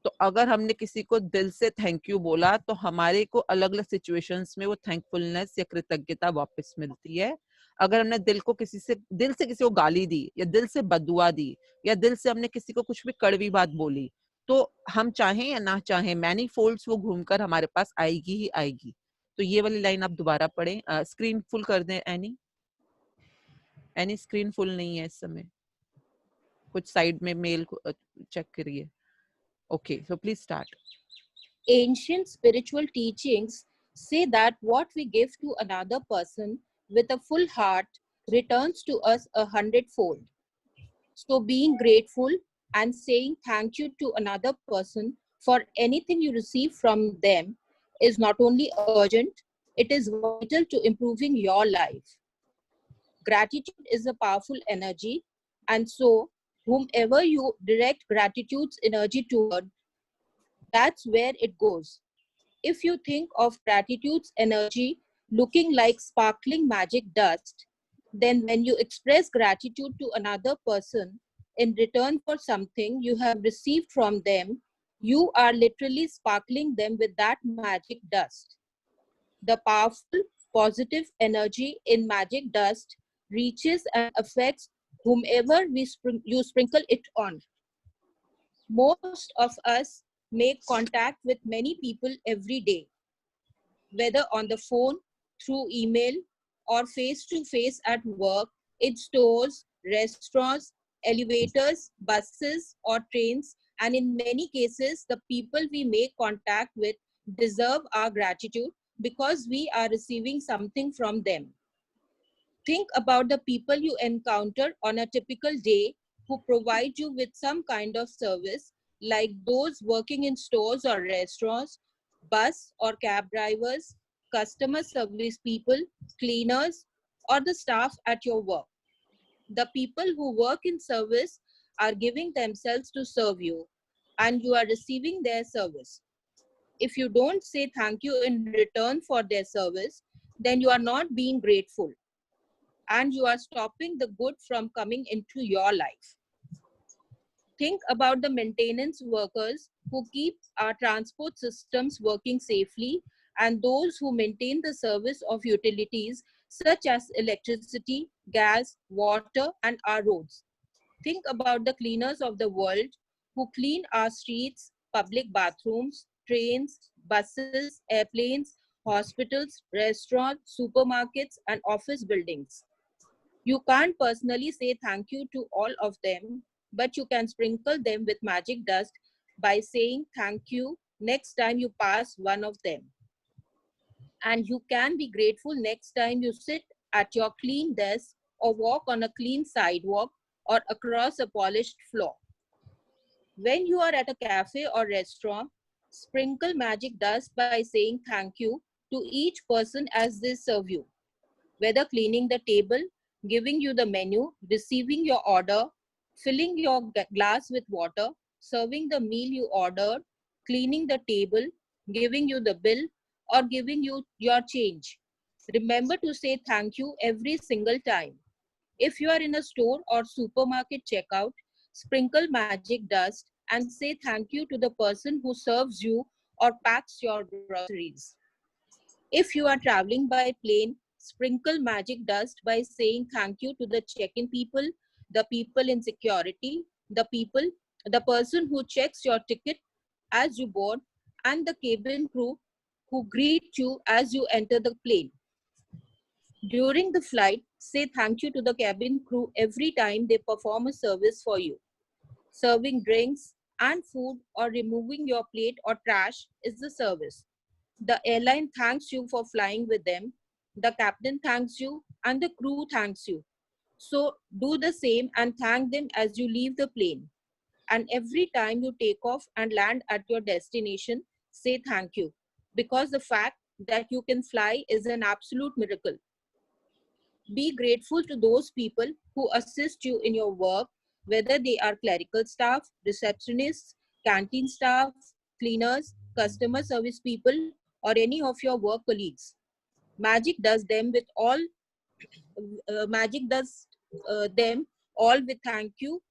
तो अगर हमने किसी को दिल से थैंक यू बोला तो हमारे को अलग अलग सिचुएशंस में वो थैंकफुलनेस या कृतज्ञता वापस मिलती है। अगर हमने दिल से किसी को गाली दी या दिल से बददुआ दी या दिल से हमने किसी को कुछ भी कड़वी बात बोली, तो हम चाहें या ना चाहें मैनी फोल्ड्स वो घूमकर हमारे पास आएगी ही आएगी। तो ये वाली लाइन आप दोबारा पढ़ें। स्क्रीन फुल कर दें। एनी स्क्रीन फुल नहीं है इस समय, कुछ साइड में मेल चेक करिए। Okay, so please start. Ancient spiritual teachings say that what we give to another person with a full heart returns to us 100-fold. So being grateful and saying thank you to another person for anything you receive from them is not only urgent, it is vital to improving your life. Gratitude is a powerful energy, and so whomever you direct gratitude's energy toward, that's where it goes. If you think of gratitude's energy looking like sparkling magic dust, then when you express gratitude to another person in return for something you have received from them, you are literally sparkling them with that magic dust. The powerful positive energy in magic dust reaches and affects whomever you sprinkle it on. Most of us make contact with many people every day, whether on the phone, through email, or face to face at work, in stores, restaurants, elevators, buses, or trains. And in many cases, the people we make contact with deserve our gratitude because we are receiving something from them. Think about the people you encounter on a typical day who provide you with some kind of service, like those working in stores or restaurants, bus or cab drivers, customer service people, cleaners, or the staff at your work. The people who work in service are giving themselves to serve you, and you are receiving their service. If you don't say thank you in return for their service, then you are not being grateful, and you are stopping the good from coming into your life. Think about the maintenance workers who keep our transport systems working safely and those who maintain the service of utilities such as electricity, gas, water, and our roads. Think about the cleaners of the world who clean our streets, public bathrooms, trains, buses, airplanes, hospitals, restaurants, supermarkets, and office buildings. You can't personally say thank you to all of them, but you can sprinkle them with magic dust by saying thank you next time you pass one of them. And you can be grateful next time you sit at your clean desk or walk on a clean sidewalk or across a polished floor. When you are at a cafe or restaurant, sprinkle magic dust by saying thank you to each person as they serve you, whether cleaning the table, giving you the menu, receiving your order, filling your glass with water, serving the meal you ordered, cleaning the table, giving you the bill, or giving you your change. Remember to say thank you every single time. If you are in a store or supermarket checkout, sprinkle magic dust and say thank you to the person who serves you or packs your groceries. If you are traveling by plane, sprinkle magic dust by saying thank you to the check-in people, the people in security, the person who checks your ticket as you board, and the cabin crew who greet you as you enter the plane. During the flight, say thank you to the cabin crew every time they perform a service for you. Serving drinks and food or removing your plate or trash is the service. The airline thanks you for flying with them, the captain thanks you, and the crew thanks you. So do the same and thank them as you leave the plane. And every time you take off and land at your destination, say thank you, because the fact that you can fly is an absolute miracle. Be grateful to those people who assist you in your work, whether they are clerical staff, receptionists, canteen staff, cleaners, customer service people, or any of your work colleagues. Magic does them with all. Magic does them all with thank you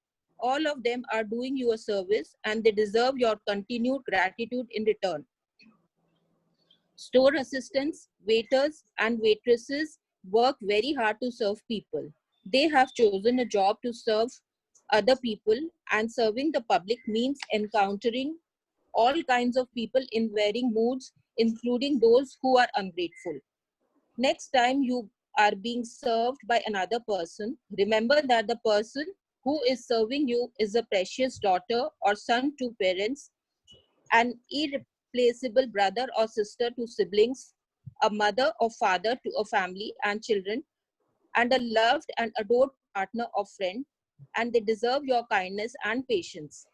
All of them are doing you a service and they deserve your continued gratitude in return. Store assistants, waiters, and waitresses work very hard to serve people. They have chosen a job to serve other people, and serving the public means encountering all kinds of people in varying moods, including those who are ungrateful. Next time you are being served by another person, remember that the person who is serving you is a precious daughter or son to parents, an irreplaceable brother or sister to siblings, a mother or father to a family and children, and a loved and adored partner or friend, and they deserve your kindness and patience.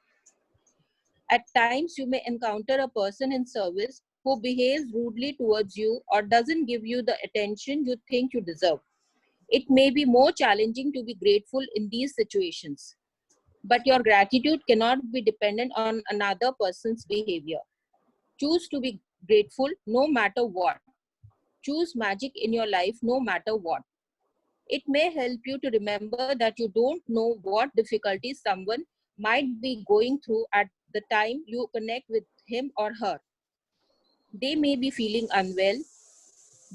At times, you may encounter a person in service who behaves rudely towards you or doesn't give you the attention you think you deserve. It may be more challenging to be grateful in these situations, but your gratitude cannot be dependent on another person's behavior. Choose to be grateful no matter what. Choose magic in your life no matter what. It may help you to remember that you don't know what difficulties someone might be going through at the time you connect with him or her. They may be feeling unwell.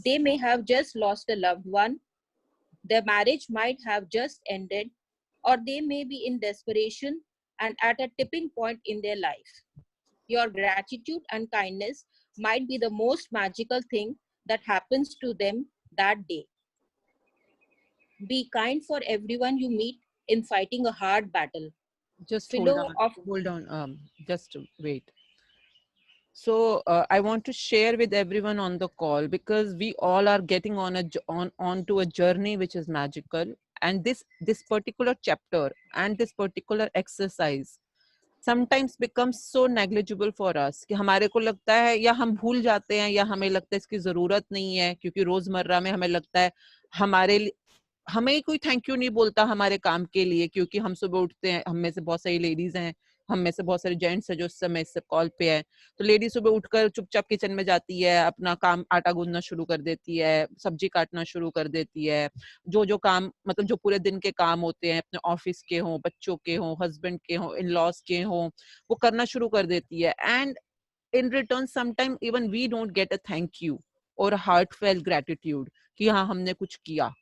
They may have just lost a loved one. Their marriage might have just ended, or they may be in desperation and at a tipping point in their life. Your gratitude and kindness might be the most magical thing that happens to them that day. Be kind for everyone you meet in fighting a hard battle. Just Fellow of hold on, just wait. So I want to share with everyone on the call, because we all are getting on onto a journey which is magical, and this particular chapter and this particular exercise sometimes becomes so negligible for us कि हमारे को लगता है, या हम भूल जाते हैं, या हमें लगता है इसकी जरूरत नहीं है, क्योंकि रोजमर्रा में हमें लगता है हमें कोई थैंक यू नहीं बोलता हमारे काम के लिए, क्योंकि हम सुबह उठते हैं, हम में से बहुत सारी लेडीज हैं, हम में से बहुत सारे जेंट्स हैं जो इस समय इस कॉल पे है, तो लेडी सुबह उठकर चुपचाप किचन में जाती है, अपना काम आटा गूंदना शुरू कर देती है, सब्जी काटना शुरू कर देती है, जो काम मतलब जो पूरे दिन के काम होते हैं, अपने ऑफिस के हों, बच्चों के हों, हस्बैंड के हों, इन लॉज के हों, वो करना शुरू कर देती है. And in return sometimes even we don't get a thank you or a heartfelt gratitude कि हाँ हमने कुछ किया.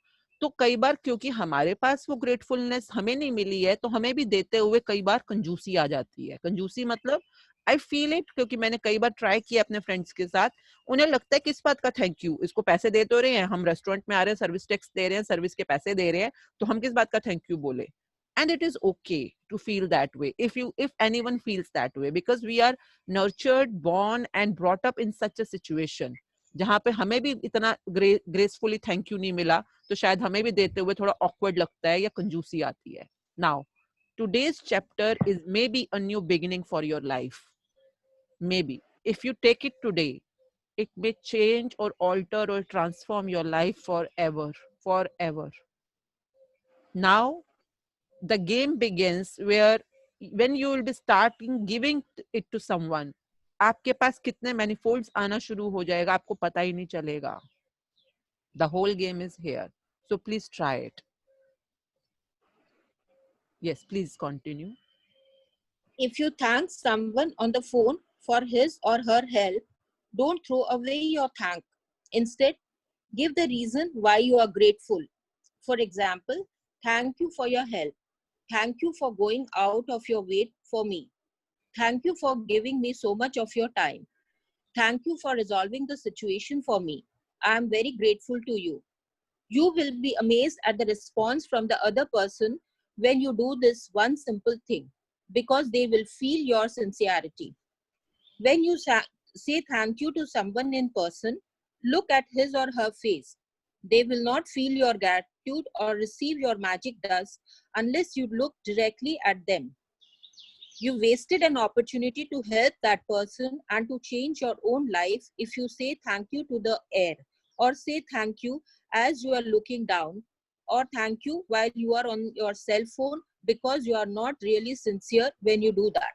तो कई बार क्योंकि हमारे पास वो ग्रेटफुलनेस हमें नहीं मिली है, तो हमें भी देते हुए कई बार कंजूसी आ जाती है. कंजूसी मतलब आई फील इट, क्योंकि मैंने कई बार ट्राई किया अपने फ्रेंड्स के साथ. उन्हें लगता है किस बात का थैंक यू, इसको पैसे दे तो रहे हैं, हम रेस्टोरेंट में आ रहे हैं, सर्विस टैक्स दे रहे हैं, सर्विस के पैसे दे रहे हैं, तो हम किस बात का थैंक यू बोले. And it is okay to feel that way if anyone feels that way, because we are nurtured, born and brought up in such a situation जहाँ पे हमें भी इतना ग्रेसफुली थैंक यू नहीं मिला, तो शायद हमें भी देते हुए थोड़ा awkward लगता है या कंजूसी आती है. Now today's chapter is maybe a new beginning for your life. Maybe if you take it today, it may change or alter or transform your life forever. Now the game begins where when you will be starting giving it to someone, आपके पास कितने manifolds आना शुरू हो जाएगा आपको पता ही नहीं चलेगा. The whole game is here, so please try it. Yes, please continue. if you thank someone on the phone for his or her help, don't throw away your thank. Instead, give the reason why you are grateful. For example, thank you for your help. Thank you for going out of your way for me. Thank you for giving me so much of your time. Thank you for resolving the situation for me. I am very grateful to you. You will be amazed at the response from the other person when you do this one simple thing, because they will feel your sincerity. When you say thank you to someone in person, look at his or her face. They will not feel your gratitude or receive your magic dust unless you look directly at them. You wasted an opportunity to help that person and to change your own life if you say thank you to the air, or say thank you as you are looking down, or thank you while you are on your cell phone, because you are not really sincere when you do that.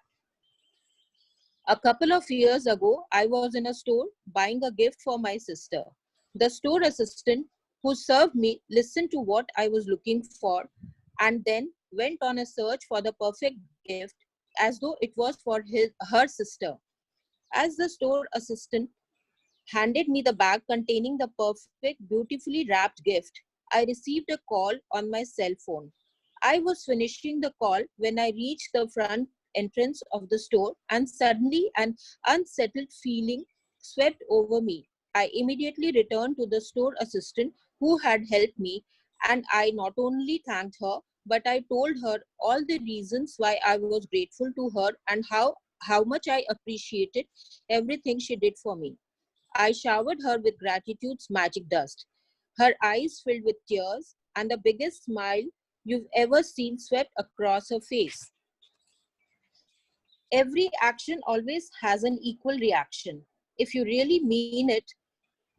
A couple of years ago, I was in a store buying a gift for my sister. The store assistant who served me listened to what I was looking for and then went on a search for the perfect gift as though it was for her sister. As the store assistant handed me the bag containing the perfect, beautifully wrapped gift, I received a call on my cell phone. I was finishing the call when I reached the front entrance of the store, and suddenly an unsettled feeling swept over me. I immediately returned to the store assistant who had helped me, and I not only thanked her, but I told her all the reasons why I was grateful to her and how much I appreciated everything she did for me. I showered her with gratitude's magic dust. Her eyes filled with tears, and the biggest smile you've ever seen swept across her face. Every action always has an equal reaction. If you really mean it,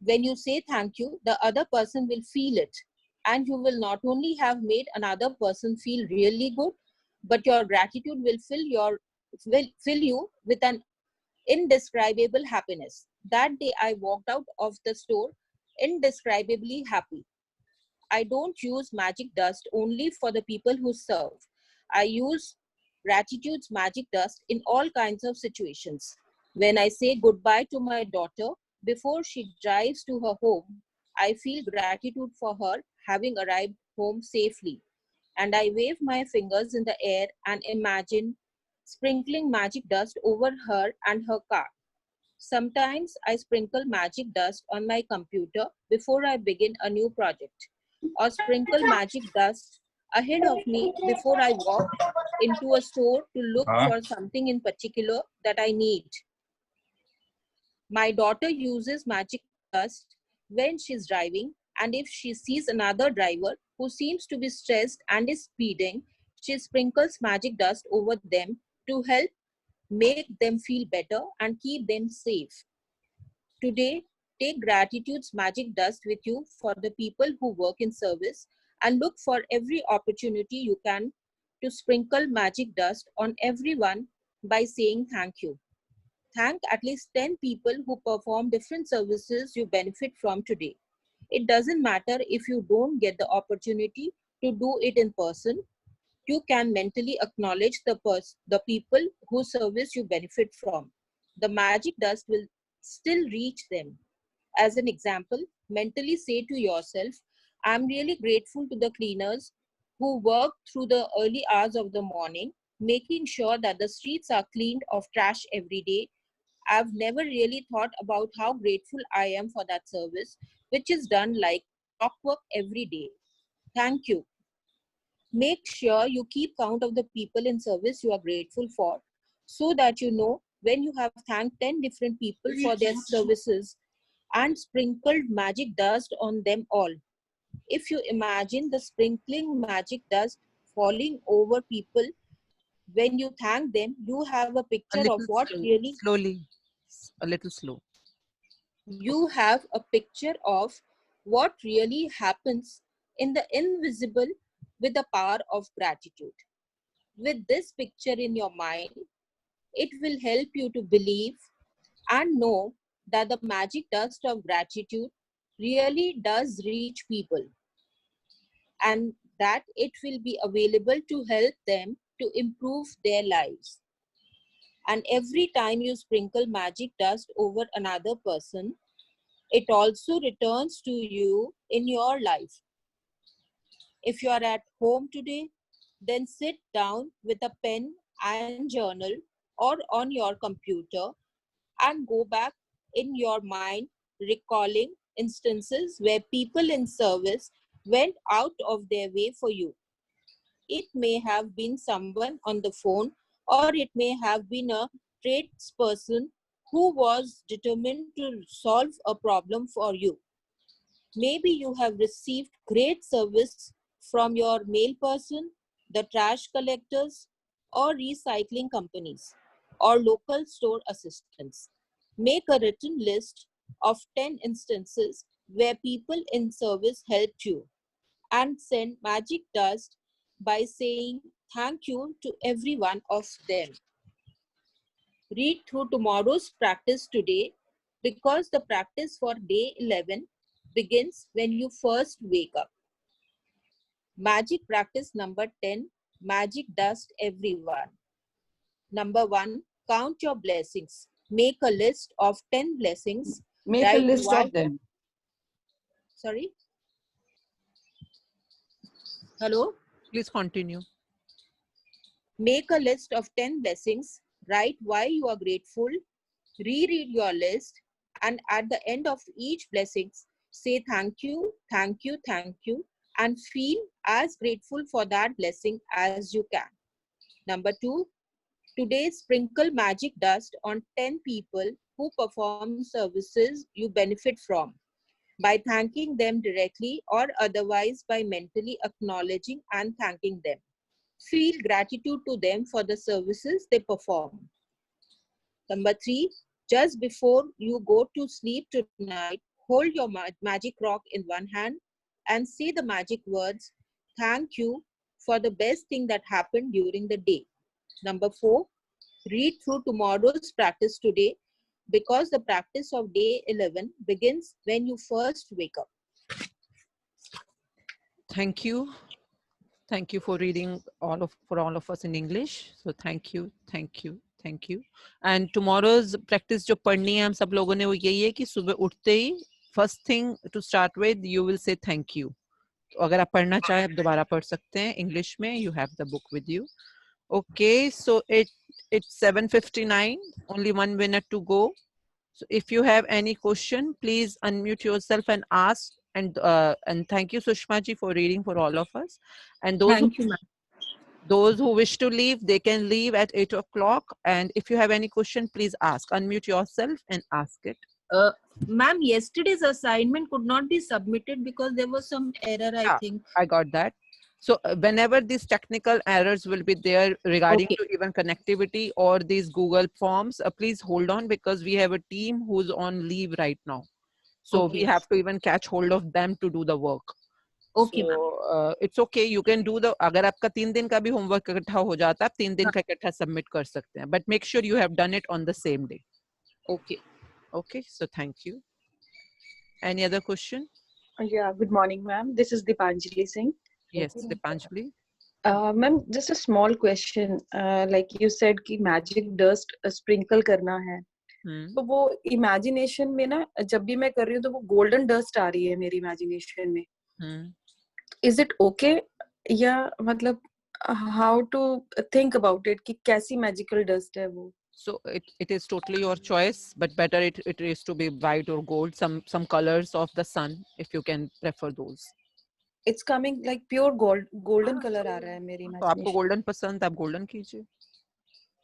when you say thank you, the other person will feel it. And you will not only have made another person feel really good, but your gratitude will fill you with an indescribable happiness. That day I walked out of the store indescribably happy. I don't use magic dust only for the people who serve. I use gratitude's magic dust in all kinds of situations. When I say goodbye to my daughter before she drives to her home, I feel gratitude for her having arrived home safely. And I wave my fingers in the air and imagine sprinkling magic dust over her and her car. Sometimes I sprinkle magic dust on my computer before I begin a new project, or sprinkle magic dust ahead of me before I walk into a store to look for something in particular that I need. My daughter uses magic dust when she's driving, and if she sees another driver who seems to be stressed and is speeding, she sprinkles magic dust over them to help make them feel better and keep them safe. Today, take gratitude's magic dust with you for the people who work in service, and look for every opportunity you can to sprinkle magic dust on everyone by saying thank you. Thank at least 10 people who perform different services you benefit from today. It doesn't matter if you don't get the opportunity to do it in person. You can mentally acknowledge the people whose service you benefit from. The magic dust will still reach them. As an example, mentally say to yourself, I'm really grateful to the cleaners who work through the early hours of the morning, making sure that the streets are cleaned of trash every day. I've never really thought about how grateful I am for that service, which is done like clockwork every day. Thank you. Make sure you keep count of the people in service you are grateful for, so that you know when you have thanked 10 different people for their services and sprinkled magic dust on them all. If you imagine the sprinkling magic dust falling over people when you thank them, you have a A picture of little what slow, really slowly, a little slow. you have a picture of what really happens in the invisible with the power of gratitude. With this picture in your mind, it will help you to believe and know that the magic dust of gratitude really does reach people, and that it will be available to help them to improve their lives. And every time you sprinkle magic dust over another person, it also returns to you in your life. If you are at home today, then sit down with a pen and journal or on your computer and go back in your mind, recalling instances where people in service went out of their way for you. It may have been someone on the phone, or it may have been a tradesperson who was determined to solve a problem for you. Maybe you have received great service from your mail person, the trash collectors, or recycling companies, or local store assistants. Make a written list of 10 instances where people in service helped you, and send magic dust by saying thank you to every one of them. Read through tomorrow's practice today, because the practice for day 11 begins when you first wake up. Magic practice number 10, Magic dust, everyone. Number 1, count your blessings. Make a list of 10 blessings. Make a Write list why. of them. Sorry? Hello? Please continue. Make a list of 10 blessings. Write why you are grateful. Reread your list. And at the end of each blessing, say thank you, thank you, thank you. And feel as grateful for that blessing as you can. Number 2, today sprinkle magic dust on 10 people who perform services you benefit from by thanking them directly or otherwise by mentally acknowledging and thanking them. Feel gratitude to them for the services they perform. Number 3, just before you go to sleep tonight, hold your magic rock in one hand and say the magic words, thank you for the best thing that happened during the day. Number 4, read through tomorrow's practice today because the practice of day 11 begins when you first wake up. Thank you. Thank you for reading for all of us in English. So thank you, thank you, thank you. And tomorrow's practice जो पढ़नी है हम सब लोगों ने वो यही है कि सुबह उठते ही first thing to start with you will say thank you. तो अगर आप पढ़ना चाहें आप दोबारा पढ़ सकते हैं English में. You have the book with you. Okay, so it's 7:59. Only 1 minute to go. So if you have any question, please unmute yourself and ask. And thank you, Sushma ji, for reading for all of us. And Thank you, ma'am. those who wish to leave, they can leave at 8 o'clock. And if you have any question, please ask. Unmute yourself and ask it. Ma'am, yesterday's assignment could not be submitted because there was some error, I Yeah. think. I got that. So whenever these technical errors will be there regarding Okay. to even connectivity or these Google forms, please hold on because we have a team who's on leave right now. So we Okay. have to even catch hold of them to do the work. Okay, So ma'am. it's okay. You can do the. अगर आपका 3 दिन का भी homework इकट्ठा हो जाता है, आप 3 दिन का इकट्ठा submit कर सकते हैं. But make sure you have done it on the same day. Okay. Okay. So thank you. Any other question? Yeah, good morning, ma'am. This is Dipanjali Singh. Yes, Dipanjali. Ma'am, just a small question. Like you said कि magic dust sprinkle करना है. तो वो imagination में ना जब भी मैं कर रही हूँ तो वो golden dust आ रही है मेरी imagination में. Is it okay? या मतलब how to think about it कि कैसी magical dust है वो? So it is totally your choice, but better it is to be white or gold, some colors of the sun if you can prefer those. It's coming like pure golden color आ रहा है मेरी तो आपको imagination. golden पसंद, आप golden कीजिए.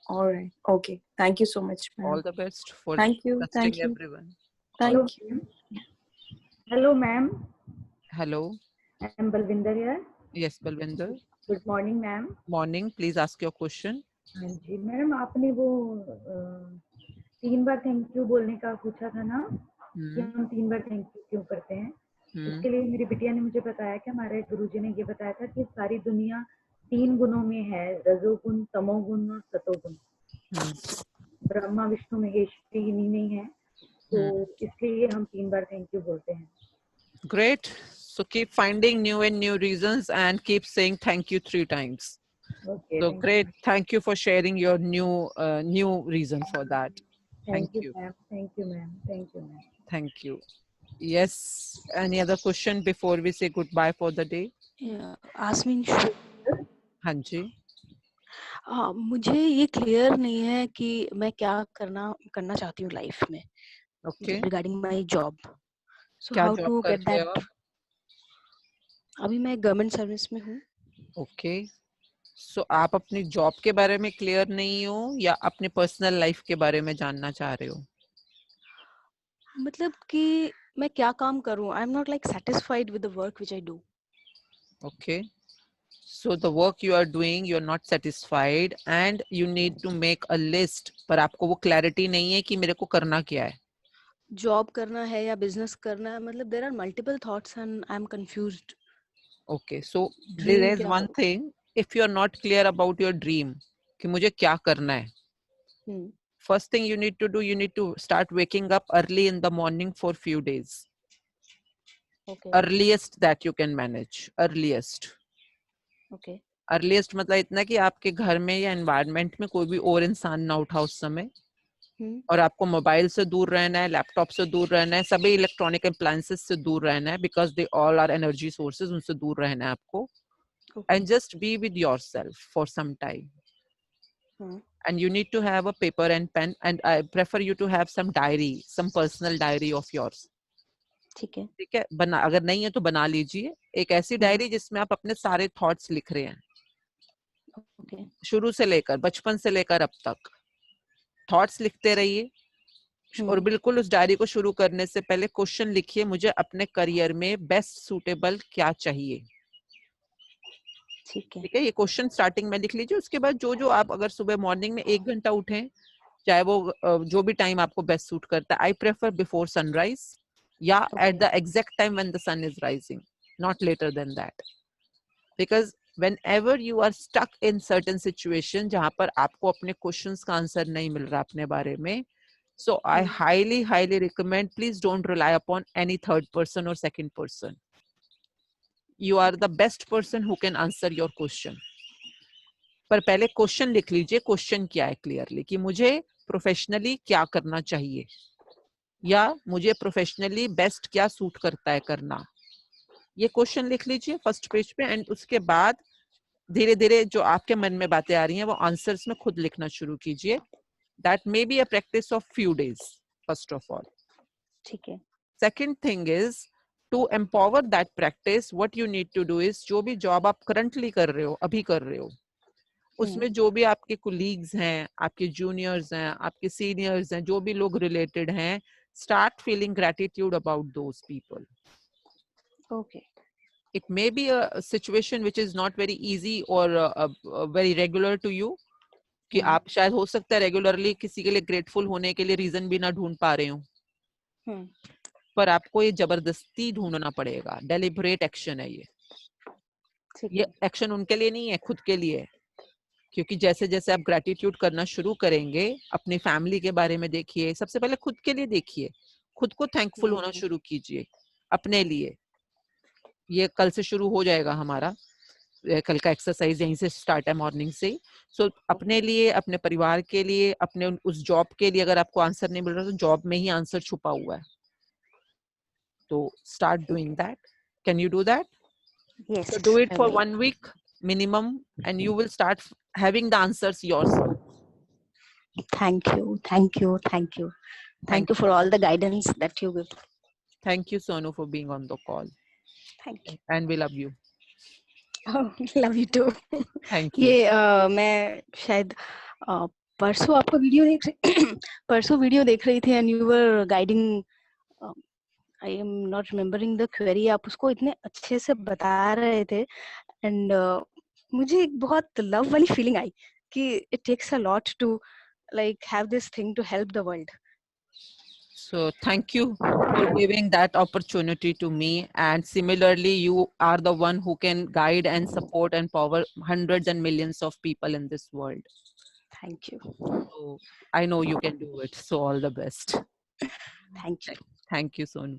All right. Okay. Thank you so much, ma'am. All the best for Thank you. trusting Thank you. everyone. Thank you. Hello, ma'am. Hello. I'm Balvinder here. Yes, Balvinder. Good morning, ma'am. Morning. Please ask your question. हाँ जी ma'am, आपने वो 3 बार thank you बोलने का पूछा था ना कि हम 3 बार थैंक यू क्यों करते हैं. इसके लिए मेरी बिटिया ने मुझे बताया कि हमारे गुरुजी ने ये बताया था कि सारी दुनिया 3 गुणों में है, रजोगुण, तमोगुण और सतोगुण. ब्रह्मा विष्णु महेश इन्हीं में है, तो इसलिए हम 3 बार थैंक यू बोलते हैं. Great. So keep finding new and new reasons and keep saying thank you 3 times. Okay. So great. Thank you for sharing your new reason for that. Thank you, ma'am. Thank you, ma'am. Thank you, ma'am. Thank you. Yes. Any other question before we say goodbye for the day? Yeah, Asmin. हाँ जी. मुझे ये clear नहीं है कि मैं क्या करना चाहती हूँ लाइफ में. Okay. Regarding my job. So क्या how job to get करते हो that? आप? अभी मैं गवर्नमेंट सर्विस में हूँ. Okay. So आप अपनी जॉब के बारे में क्लियर नहीं हो या अपने पर्सनल लाइफ के बारे में जानना चाह रहे हो? मतलब कि मैं क्या काम करूँ? I am not like satisfied with the work which I do. Okay. So the work you are doing, you are not satisfied and you need to make a list. पर आपको वो clarity नहीं है कि मेरे को करना क्या है. जॉब करना है या बिजनेस करना है, मतलब there are multiple thoughts and I am confused. Okay. So there is one thing. If you are not clear about your dream, कि मुझे क्या करना है. First thing you need to do, you need to start waking up early in the morning for few days. Okay. Earliest that you can manage. Earliest. Okay. Earliest मतलब इतना कि आपके घर में या एनवायरनमेंट में कोई भी और इंसान ना उठा उस समय, और आपको मोबाइल से दूर रहना है, लैपटॉप से दूर रहना है, सभी इलेक्ट्रॉनिक अप्लायंसेस से दूर रहना है, because they all are energy sources, उनसे दूर रहना है आपको. And just be with yourself for some time. And you need to have a paper and pen, and I prefer you to have some diary, some personal diary of yours. ठीक है. ठीक है, बना, अगर नहीं है तो बना लीजिए एक ऐसी डायरी जिसमें आप अपने सारे थॉट्स लिख रहे हैं. Okay. शुरू से लेकर, बचपन से लेकर अब तक थॉट्स लिखते रहिए. और बिल्कुल उस डायरी को शुरू करने से पहले क्वेश्चन लिखिए, मुझे अपने करियर में बेस्ट सूटेबल क्या चाहिए. ठीक है. ठीक है, ये क्वेश्चन स्टार्टिंग में लिख लीजिए. उसके बाद जो जो आप अगर सुबह मॉर्निंग में 1 घंटा उठें, चाहे वो जो भी टाइम आपको बेस्ट सूट करता है, आई प्रेफर बिफोर सनराइज या at the exact time when the sun is rising, not later than that. Because whenever you are stuck in certain situation जहां पर आपको अपने क्वेश्चंस का आंसर नहीं मिल रहा अपने बारे में, so I highly recommend, please don't rely upon any third person or second person. You are the best person who can answer your question. पर पहले क्वेश्चन लिख लीजिए, क्वेश्चन क्या है क्लियरली, कि मुझे प्रोफेशनली क्या करना चाहिए या मुझे प्रोफेशनली बेस्ट क्या सूट करता है करना. ये क्वेश्चन लिख लीजिए फर्स्ट पेज पे. एंड उसके बाद धीरे धीरे जो आपके मन में बातें आ रही हैं वो आंसर्स में खुद लिखना शुरू कीजिए. That may be a practice of few days first of all. ठीक है. Second thing is to empower that practice, what you need to do is, जो भी जॉब आप करंटली कर रहे हो, अभी कर रहे हो, उसमें जो भी आपके कोलीग्स हैं, आपके जूनियर्स हैं, आपके सीनियर्स हैं, जो भी लोग रिलेटेड हैं, start feeling gratitude about those people. Okay. It may be a situation which is not very easy or very regular to you, कि आप शायद हो सकता है रेगुलरली किसी के लिए ग्रेटफुल होने के लिए रीजन भी ना ढूंढ पा रहे हो, पर आपको ये जबरदस्ती ढूंढना पड़ेगा. डेलिबरेट एक्शन है ये एक्शन उनके लिए नहीं है, खुद के लिए है. क्योंकि जैसे जैसे आप ग्रैटिट्यूड करना शुरू करेंगे, अपनी फैमिली के बारे में देखिए, सबसे पहले खुद के लिए देखिए, खुद को थैंकफुल होना शुरू कीजिए अपने लिए. ये कल से शुरू हो जाएगा हमारा, कल का एक्सरसाइज यहीं से स्टार्ट है, मॉर्निंग से. सो अपने लिए, अपने परिवार के लिए, अपने उस जॉब के लिए अगर आपको आंसर नहीं मिल रहा तो जॉब में ही आंसर छुपा हुआ है. तो start doing that. Can you do that? Yes. So do it for 1 week minimum and you will start having the answers yourself. Thank you. Thank you. Thank you. Thank you for all the guidance that you give. Thank you, Sonu, for being on the call. Thank you. And we love you. Oh, love you too. Thank you. ये मैं शायद परसों आपका video परसों video देख रही थी and you were guiding. I am not remembering the query. आप उसको इतने अच्छे से बता रहे थे and मुझे एक बहुत लव वाली फीलिंग आई कि it takes a lot to like have this thing to help the world. So thank you for giving that opportunity to me. And similarly, you are the one who can guide and support and power hundreds and millions of people in this world. Thank you. So I know you can do it. So all the best. Thank you. Thank you, Sonu.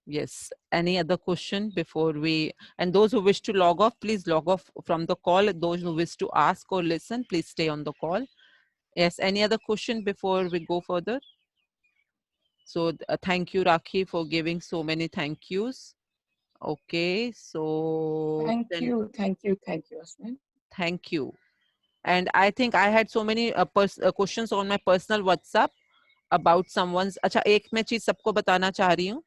Yes. Any other question before we, and those who wish to log off, please log off from the call. Those who wish to ask or listen, please stay on the call. Yes. Any other question before we go further? So thank you, Rakhi, for giving so many thank yous. Okay. So Thank you, Asmin. Thank you. And I think I had so many questions on my personal WhatsApp about someone's. अच्छा, एक मैं चीज सबको बताना चाह रही हूँ.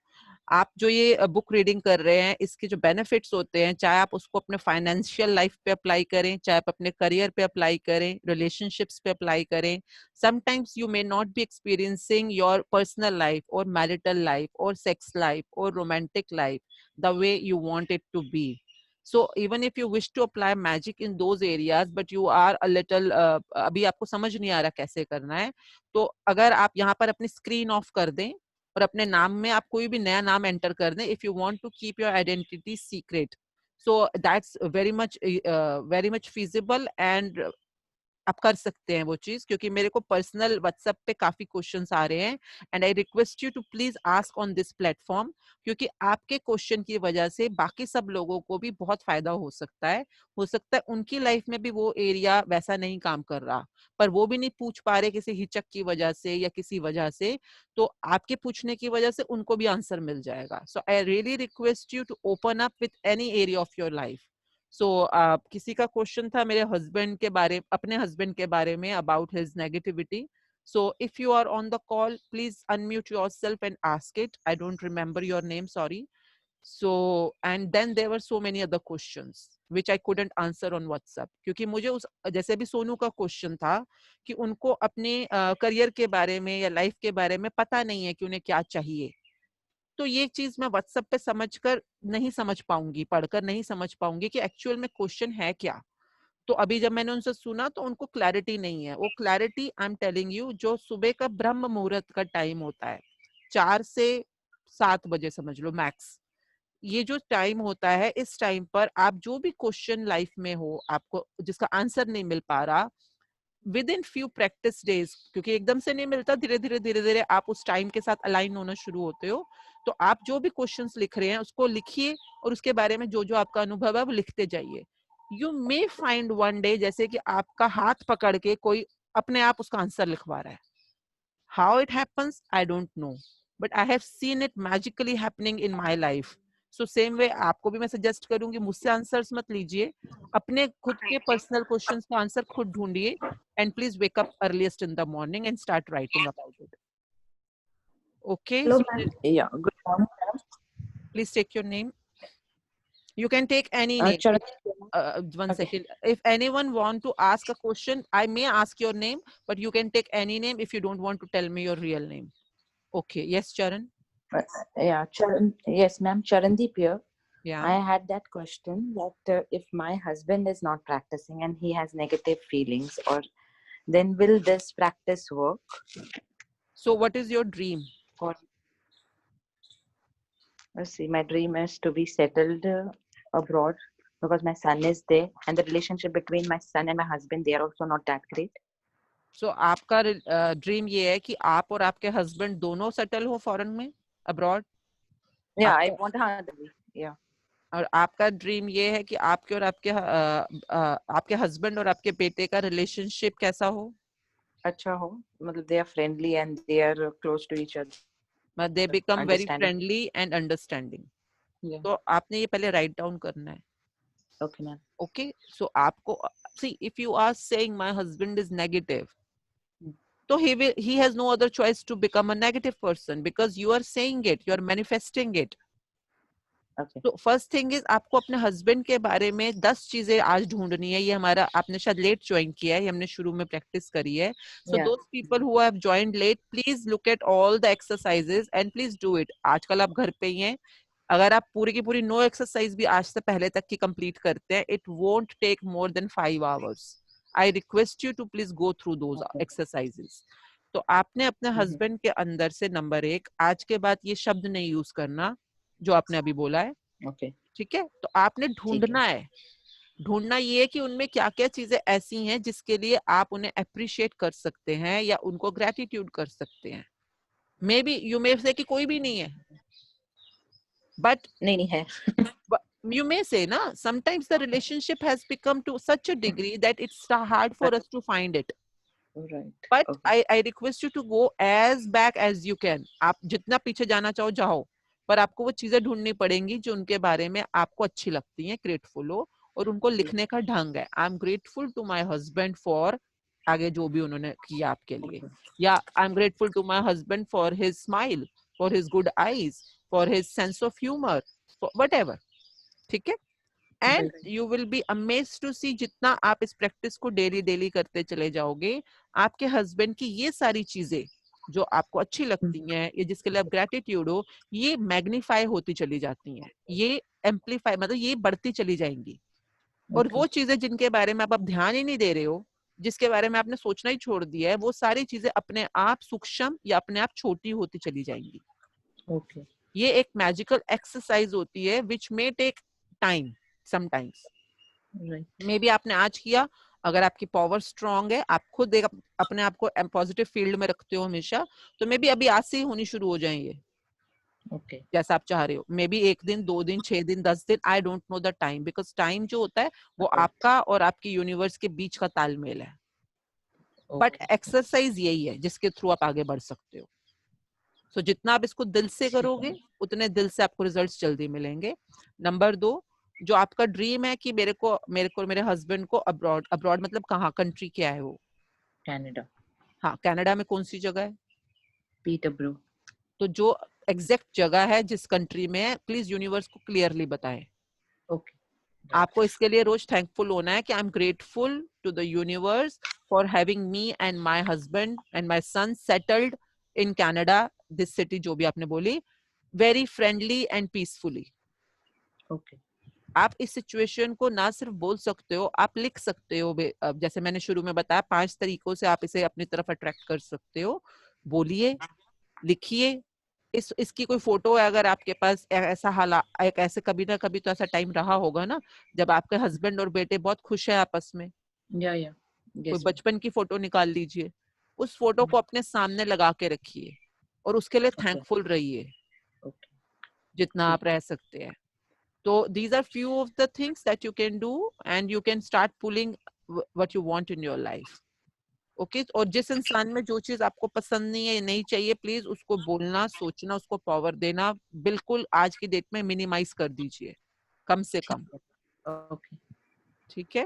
आप जो ये बुक रीडिंग कर रहे हैं, इसके जो बेनिफिट्स होते हैं, चाहे आप उसको अपने फाइनेंशियल लाइफ पे अप्लाई करें, चाहे आप अपने करियर पे अप्लाई करें, रिलेशनशिप्स पे अप्लाई करें. Sometimes you may not be experiencing your personal life और मैरिटल लाइफ और सेक्स लाइफ और romantic life the way you want it to be. So even if you wish to apply magic in those areas, but you are a little अभी आपको समझ नहीं आ रहा कैसे करना है, तो अगर आप यहाँ पर अपनी स्क्रीन ऑफ कर दें और अपने नाम में आप कोई भी नया नाम एंटर कर दें, if you want to keep your identity secret, so that's very much feasible and आप कर सकते हैं वो चीज, क्योंकि मेरे को पर्सनल व्हाट्सएप पे काफी क्वेश्चंस आ रहे हैं and I request you to please ask on this platform, क्योंकि आपके क्वेश्चन की वजह से बाकी सब लोगों को भी बहुत फायदा हो सकता है उनकी लाइफ में भी वो एरिया वैसा नहीं काम कर रहा, पर वो भी नहीं पूछ पा रहे किसी हिचक की वजह से या किसी वजह से, तो आपके पूछने की वजह से उनको भी आंसर मिल जाएगा. So I really request you to open up with any area of your life. So किसी का क्वेश्चन था मेरे हस्बैंड के बारे, अपने हस्बैंड के बारे में, about his negativity. So if you are on the call, please unmute yourself and ask it. I don't remember your name, sorry. So and then there were so many other questions which I couldn't answer on WhatsApp, क्योंकि मुझे उस जैसे भी सोनू का question था कि उनको अपने करियर के बारे में या लाइफ के बारे में पता नहीं है कि उन्हें क्या चाहिए. तो ये चीज मैं व्हाट्सएप पे समझकर नहीं समझ पाऊंगी, पढ़कर नहीं समझ पाऊंगी कि एक्चुअल में क्वेश्चन है क्या. तो अभी जब मैंने उनसे सुना तो उनको क्लैरिटी नहीं है. वो clarity I am telling you, जो सुबह का ब्रह्म मुहूर्त का टाइम होता है 4 से 7 बजे समझ लो मैक्स, ये जो टाइम होता है, इस टाइम पर आप जो भी क्वेश्चन लाइफ में हो आपको जिसका आंसर नहीं मिल पा रहा, with in few practice days, क्योंकि एकदम से नहीं मिलता, धीरे धीरे आप उस टाइम के साथ अलाइन होना शुरू होते हो, तो आप जो भी क्वेश्चंस लिख रहे हैं उसको लिखिए और उसके बारे में जो जो आपका अनुभव है वो लिखते जाइए. You may find one day जैसे कि आपका हाथ पकड़ के कोई अपने आप उसका आंसर लिखवा रहा है. How it happens I don't no, but I have seen it magically happening in my life. So same way आपको भी मैं सजेस्ट करूंगी, मुझसे आंसर्स मत लीजिए, अपने खुद के पर्सनल क्वेश्चंस का आंसर खुद ढूंढिए and please wake up earliest in the morning and start writing about it. Okay. Hello, So ma'am. Yeah, good morning, ma'am. please take your name. You can take any name. One Okay. second. If anyone want to ask a question, I may ask your name, but you can take any name if you don't want to tell me your real name. Okay. Yes, Charan. Yeah, Charan. Yes, ma'am. Charandeep here. Yeah. I had that question that if my husband is not practicing and he has negative feelings, or then will this practice work? So what is your dream? Or let's see, my dream is to be settled abroad because my son is there, and the relationship between my son and my husband, they are also not that great. So आपका dream ये है कि आप और आपके husband दोनों settle हो foreign में, abroad? Yeah, I want yeah. और आपका ड्रीम ये है कि आपके और आपके हस्बैंड और आपके बेटे का रिलेशनशिप कैसा हो? अच्छा हो, मतलब they are friendly and they are close to each other. But they become very Understanding. friendly and understanding. Yeah. तो आपने ये पहले राइट डाउन करना है. Okay, ma'am. Okay, so आपको see, if you are saying my husband is negative, so he has no other choice to become a negative person because you are saying it, you are manifesting it. Okay. तो first thing is आपको अपने husband के बारे में 10 चीजें आज ढूंढनी है. ये हमारा, आपने शायद लेट ज्वाइन किया है, हमने शुरू में प्रैक्टिस करी है. So Yeah. Those people who have joined late, please look at all the exercises and please do it. आजकल आप घर पे ही हैं, अगर आप पूरी की पूरी 9 एक्सरसाइज भी आज से पहले तक की कंप्लीट करते हैं, it won't take more than 5 hours. I request you to please go through those exercises. तो आपने अपने हस्बैंड के अंदर से नंबर 1, आज के बाद ये शब्द नहीं यूज करना जो आपने अभी बोला है. Okay. ठीक है, तो आपने ढूंढना है. ढूंढना ये है कि उनमें क्या क्या चीजें ऐसी हैं जिसके लिए आप उन्हें अप्रिशिएट कर सकते हैं या उनको ग्रेटिट्यूड कर सकते हैं. मे बी यू मे से कि कोई भी नहीं है, बट नहीं है. you may say na sometimes the relationship has become to such a degree that it's hard for us to find it. Right. But Okay. I request you to go as back as you can. आप जितना पीछे जाना चाहो जाओ, पर आपको वो चीजें ढूंढनी पड़ेंगी जो उनके बारे में आपको अच्छी लगती हैं, ग्रेटफुल हो, और उनको लिखने का ढंग है. I am grateful to my husband for, आगे जो भी उन्होंने किया आपके लिए, या I am grateful to my husband for his smile, for his good eyes, for his sense of humour, whatever. ठीक है, and you will be amazed to see, जितना आप इस प्रैक्टिस को डेली करते चले जाओगे, आपके हस्बैंड की ये सारी चीजें जो आपको अच्छी लगती हैं, ये जिसके लिए आप ग्रेटिट्यूड हो, ये मैग्नीफाई होती चली जाती हैं, ये एम्पलीफाई, मतलब ये बढ़ती चली जाएंगी. और वो चीजें जिनके बारे में आप ध्यान ही नहीं दे रहे हो, जिसके बारे में आपने सोचना ही छोड़ दिया है, वो सारी चीजें अपने आप सूक्ष्म या अपने आप छोटी होती चली जाएंगी. Okay. ये एक मैजिकल एक्सरसाइज होती है which may take time sometimes. Right. Maybe आपने आज किया, अगर आपकी पावर स्ट्रांग है, आप खुद एक अपने आप को पॉजिटिव फील्ड में रखते हो हमेशा, तो मे बी अभी आज से ही होनी शुरू हो जाएंगे। ओके जैसा आप चाह रहे हो, मे बी 1 दिन 2 दिन 6 दिन 10 दिन, आई don't know the time, because time जो होता है वो आपका और आपकी यूनिवर्स के बीच का तालमेल है। बट एक्सरसाइज यही है जिसके थ्रू आप आगे बढ़ सकते हो। सो जितना आप इसको दिल से करोगे उतने दिल से आपको रिजल्ट्स जल्दी मिलेंगे। नंबर 2, जो आपका ड्रीम है कि मेरे हस्बैंड को अब्रॉड, अब्रॉड मतलब कहाँ, कंट्री क्या है वो? कनाडा। हाँ, कनाडा में कौन सी जगह है? पीटरब्रो। तो जो एग्जैक्ट जगह है जिस कंट्री में है, प्लीज यूनिवर्स को क्लियरली बताएं। ओके आपको इसके लिए रोज थैंकफुल होना है कि I am grateful to the universe for having me and my husband and my son settled in Canada, this city जो भी आपने बोली, very friendly and peacefully. Okay आप इस सिचुएशन को ना सिर्फ बोल सकते हो, आप लिख सकते हो। जैसे मैंने शुरू में बताया, 5 तरीकों से आप इसे अपनी तरफ अट्रैक्ट कर सकते हो। बोलिए, लिखिए, इसकी कोई फोटो है अगर आपके पास, ऐसा हालात, एक ऐसे कभी ना कभी तो ऐसा टाइम रहा होगा ना जब आपके हस्बैंड और बेटे बहुत खुश हैं आपस में। या कोई बचपन की फोटो निकाल लीजिए, उस फोटो को अपने सामने लगा के रखिए और उसके लिए थैंकफुल रहिए जितना आप रह सकते हैं। तो these are few of the things that you can do and you can start pulling what you want in your life. Okay और जिस इंसान में जो चीज आपको पसंद नहीं है, नहीं चाहिए, प्लीज उसको बोलना, सोचना, उसको पावर देना बिल्कुल आज की डेट में मिनिमाइज कर दीजिए, कम से कम। ओके ठीक है,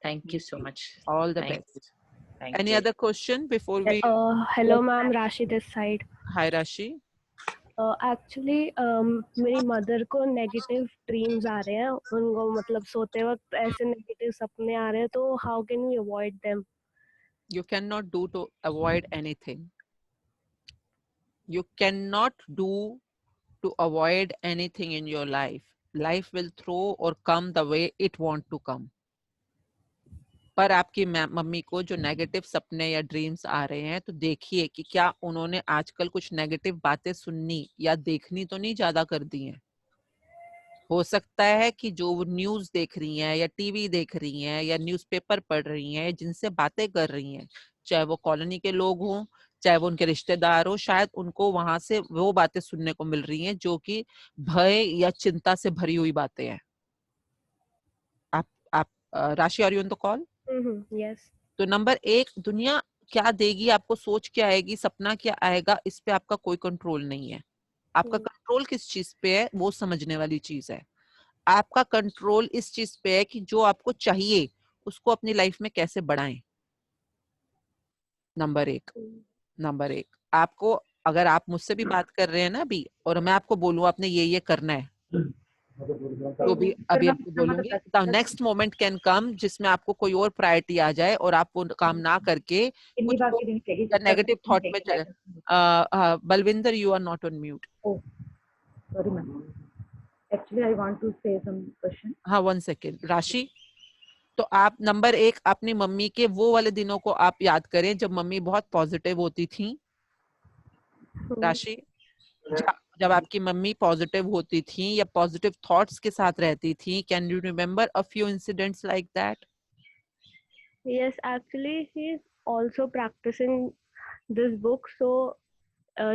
thank you so much. All the best. Any other question before we? Hello ma'am, Rashi this side. Hi Rashi. Actually मेरी मदर को नेगेटिव ड्रीम्स आ रहे हैं, उनको मतलब सोते वक्त ऐसे नेगेटिव सपने आ रहे हैं, तो how can we avoid them? You cannot do to avoid anything. You cannot do to avoid anything in your life. Life will throw or come the way it want to come. पर आपकी mummy को जो negative सपने या dreams आ रहे हैं, तो देखिए कि क्या उन्होंने आजकल कुछ नेगेटिव बातें सुननी या देखनी तो नहीं ज्यादा कर दी हैं। हो सकता है कि जो वो न्यूज देख रही हैं या टीवी देख रही हैं या न्यूज़पेपर पढ़ रही हैं, जिनसे बातें कर रही हैं, चाहे वो कॉलोनी के लोग हों, चाहे वो उनके रिश्तेदार हो, शायद उनको वहां से वो बातें सुनने को मिल रही हैं जो कि भय या चिंता से भरी हुई बातें हैं। आप Rashi, are you on the call? Yes. तो नंबर 1, दुनिया क्या देगी आपको, सोच क्या आएगी, सपना क्या आएगा, इस पे आपका कोई कंट्रोल नहीं है। आपका कंट्रोल किस चीज पे है, वो समझने वाली चीज है। आपका कंट्रोल इस चीज पे है कि जो आपको चाहिए उसको अपनी लाइफ में कैसे बढ़ाएं। नंबर 1 आपको, अगर आप मुझसे भी बात कर रहे हैं ना अभी, और मैं आपको बोलूं आपने ये करना है, तो भी अभी आपको बोलूंगी, the next moment can come जिसमें आपको कोई और प्रायोरिटी आ जाए और आप वो काम ना करके कुछ नेगेटिव थॉट में चले। Balwinder, you are not on mute. Sorry, ma'am. Actually, I want to say some question. हाँ, 1 सेकेंड। राशि, तो आप नंबर 1 अपनी मम्मी के वो वाले दिनों को आप याद करें जब मम्मी बहुत पॉजिटिव होती थी। राशि, जब आपकी मम्मी पॉजिटिव होती थी या पॉजिटिव थॉट्स के साथ रहती थी, can you remember a few incidents like that? Yes, actually she is also practicing this book, so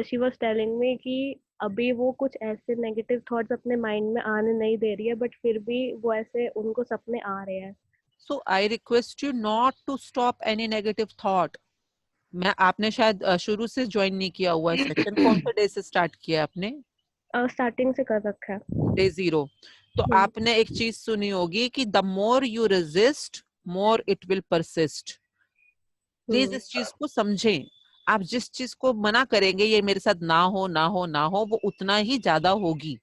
she was telling me कि अभी वो कुछ ऐसे नेगेटिव थॉट्स अपने माइंड में आने नहीं दे रही है, बट फिर भी वो ऐसे उनको सपने आ रहे हैं। So I request you not to stop any negative thought. मैं, आपने शायद शुरू से ज्वाइन नहीं किया हुआ है सेशन, कौन से डे से स्टार्ट किया आपने? स्टार्टिंग से कर रखा है, डे 0। तो आपने एक चीज सुनी होगी कि the more you resist more it will persist. Please इस चीज को समझें। आप जिस चीज को मना करेंगे, ये मेरे साथ ना हो ना हो ना हो, वो उतना ही ज्यादा होगी।